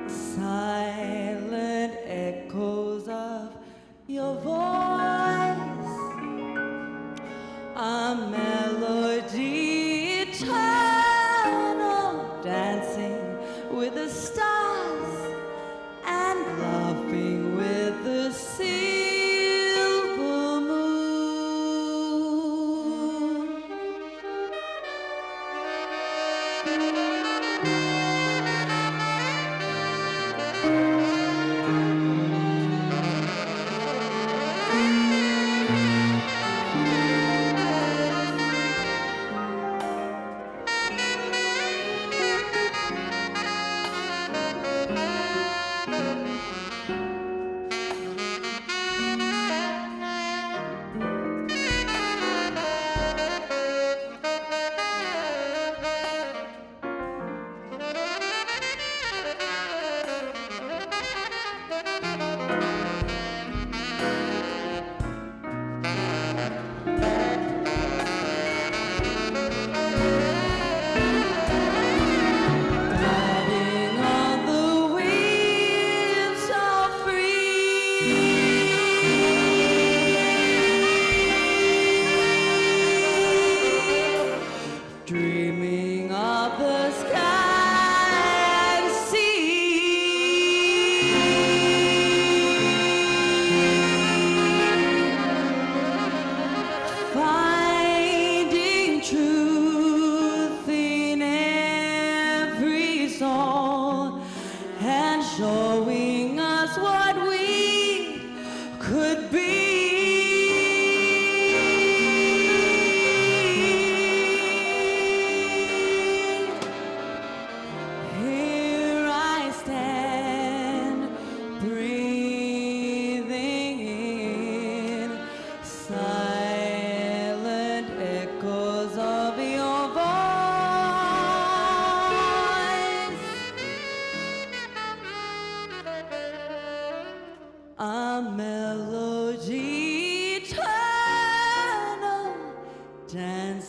silent echoes of your voice, a melody eternal, dancing with the stars and laughing with the silver moon.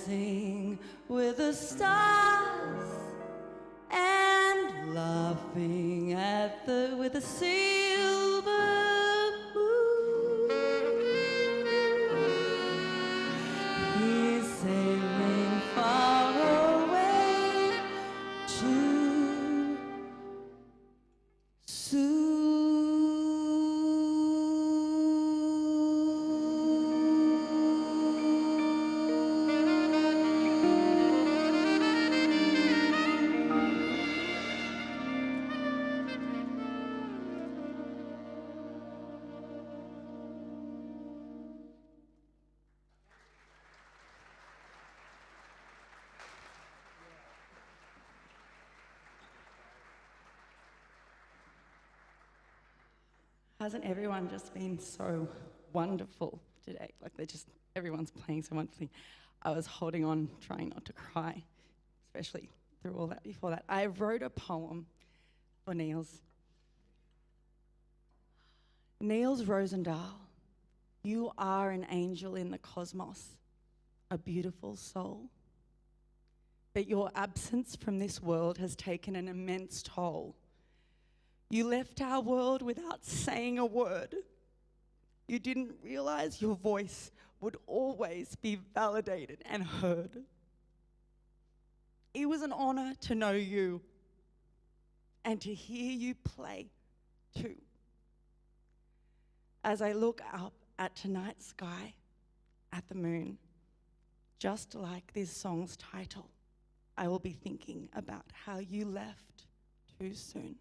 dancing with the stars and laughing with the silver moon. He's sailing far away too soon. Hasn't everyone just been so wonderful today? Like everyone's playing so wonderfully. I was holding on, trying not to cry, especially through all that before that. I wrote a poem for Niels. Niels Rosendahl, you are an angel in the cosmos, a beautiful soul. But your absence from this world has taken an immense toll. You left our world without saying a word. You didn't realize your voice would always be validated and heard. It was an honor to know you and to hear you play too. As I look up at tonight's sky, at the moon, just like this song's title, I will be thinking about how you left too soon.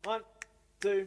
1, 2,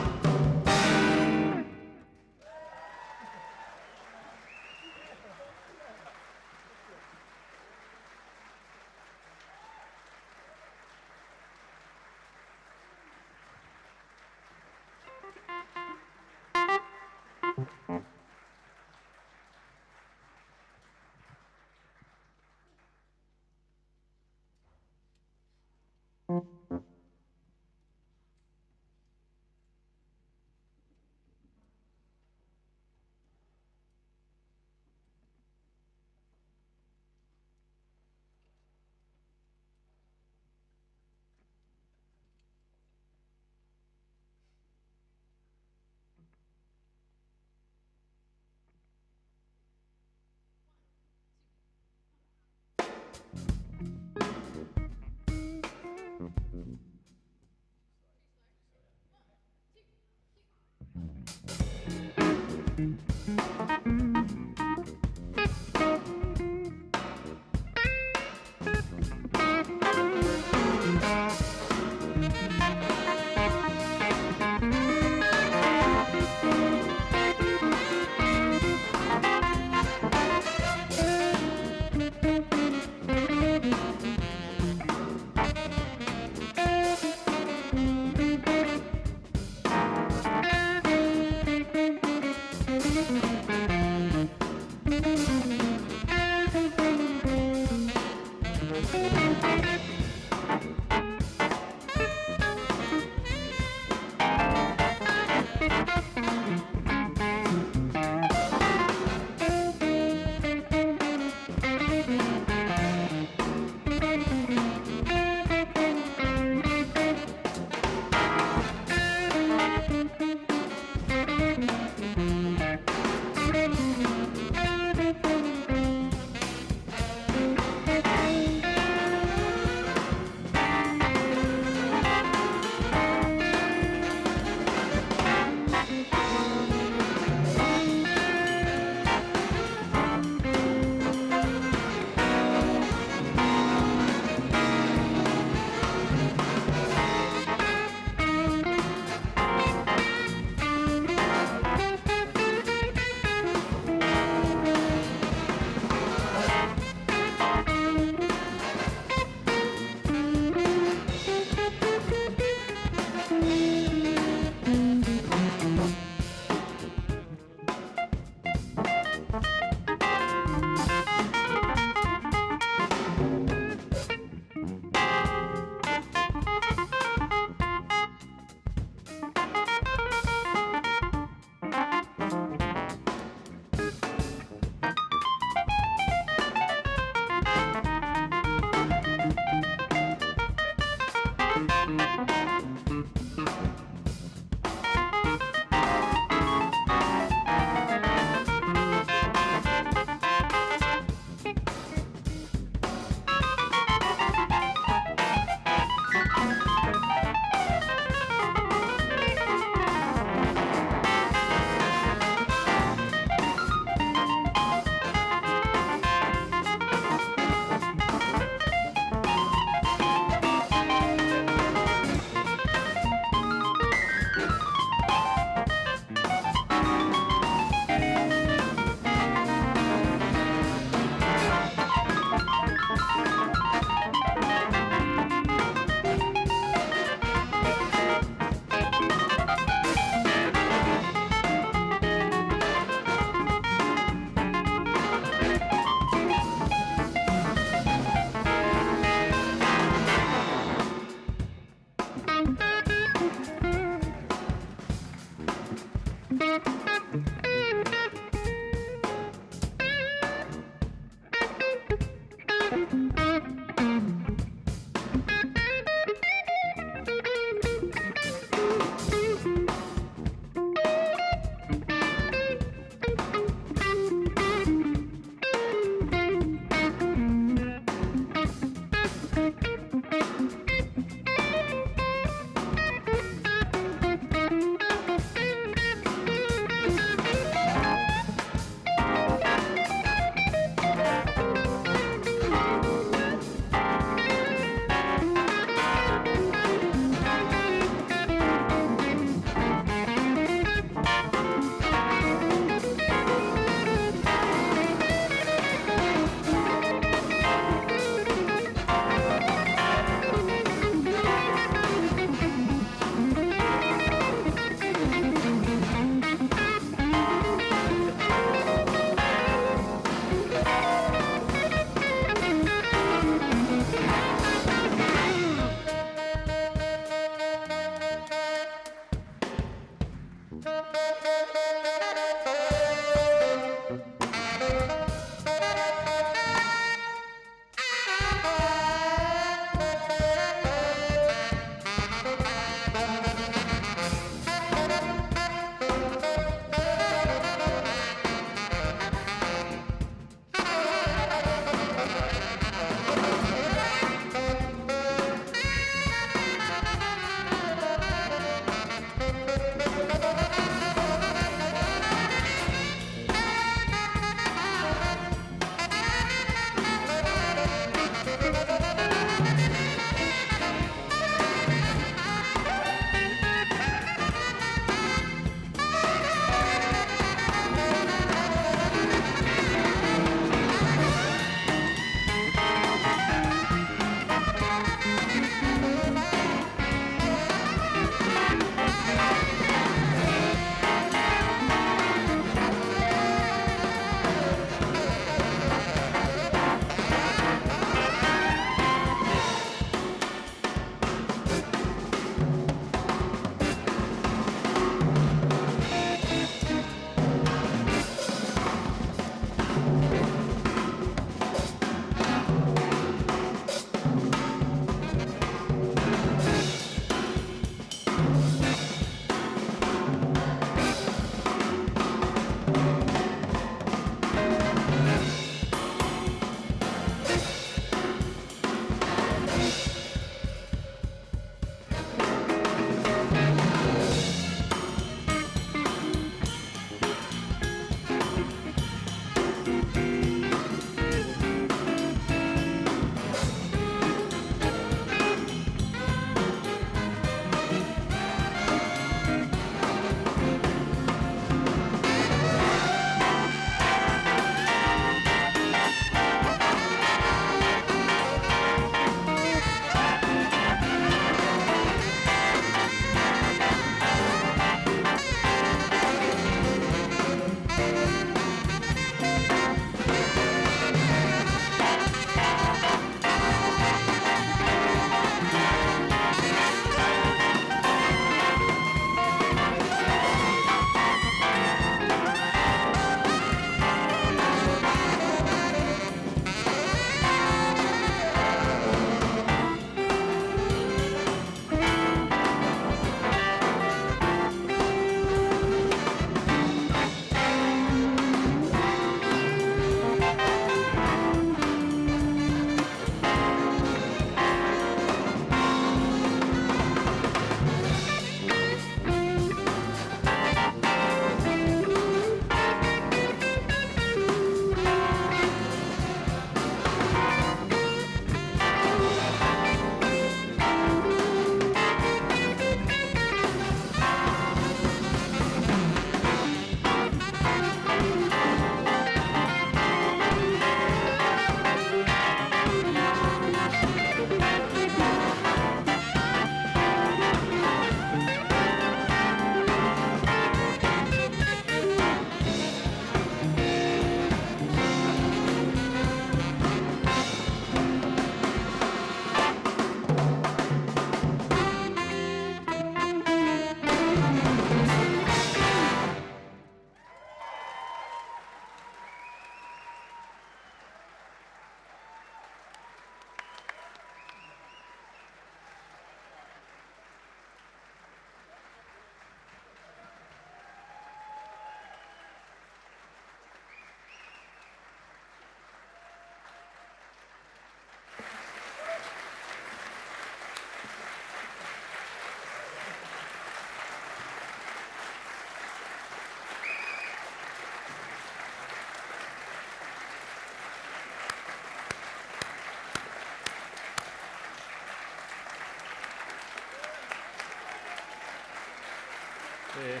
There.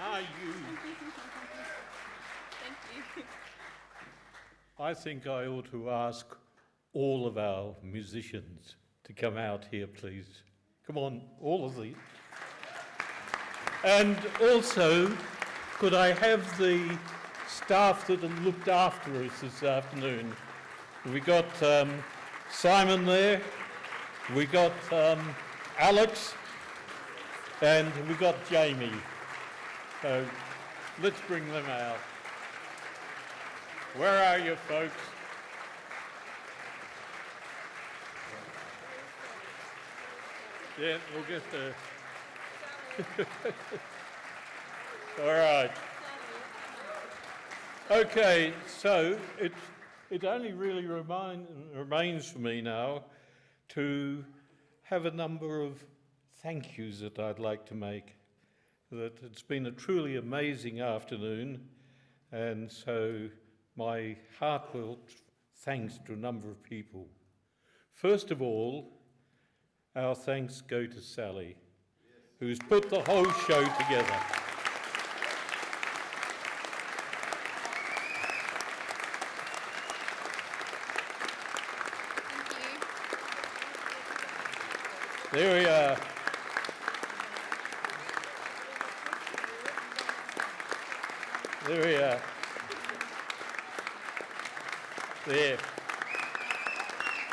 Are you? Thank you. I think I ought to ask all of our musicians to come out here, please. Come on, all of these. And also, could I have the staff that have looked after us this afternoon? We got Simon there, we got Alex, and we got Jamie. So let's bring them out. Where are you, folks? Yeah, we'll get there. All right. Okay, so it only really remains for me now to have a number of thank yous that I'd like to make. That it's been a truly amazing afternoon, and so my heartfelt thanks to a number of people. First of all, our thanks go to Sally, who's put the whole show together. There we are. There we are. There.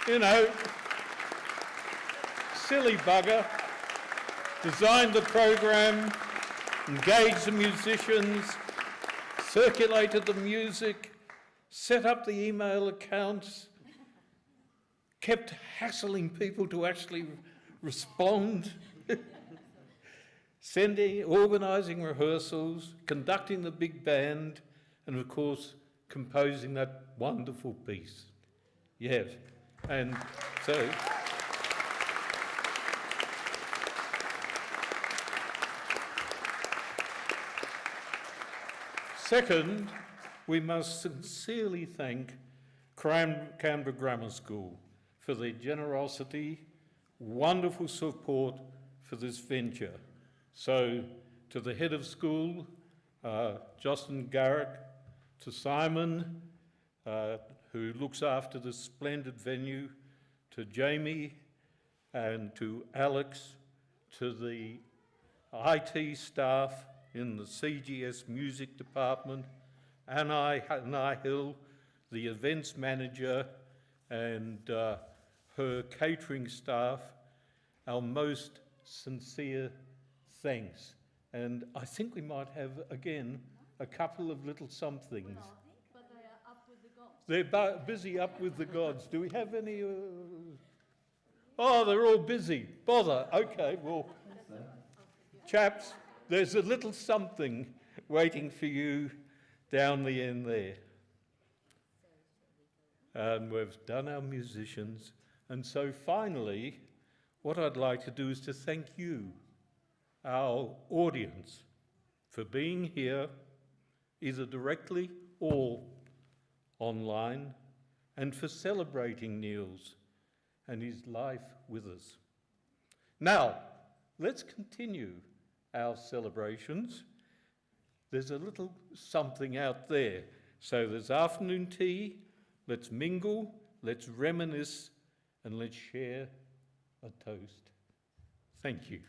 You know, silly bugger, designed the program, engaged the musicians, circulated the music, set up the email accounts, kept hassling people to actually respond, organising rehearsals, conducting the big band, and of course, composing that wonderful piece. Yes, and so... Second, we must sincerely thank Canberra Grammar School for their generosity, wonderful support for this venture. So, to the head of school, Justin Garrick, to Simon, who looks after this splendid venue, to Jamie, and to Alex, to the IT staff in the CGS music department, Anna Hill, the events manager, and her catering staff, our most sincere thanks. And I think we might have, again, a couple of little somethings. But they are up with the gods. They're busy up with the gods. Do we have any? Oh, they're all busy. Bother. Okay, well, chaps, there's a little something waiting for you down the end there. And we've done our musicians. And so finally, what I'd like to do is to thank you, our audience, for being here, either directly or online, and for celebrating Niels and his life with us. Now, let's continue our celebrations. There's a little something out there. So there's afternoon tea, let's mingle, let's reminisce, and let's share a toast. Thank you.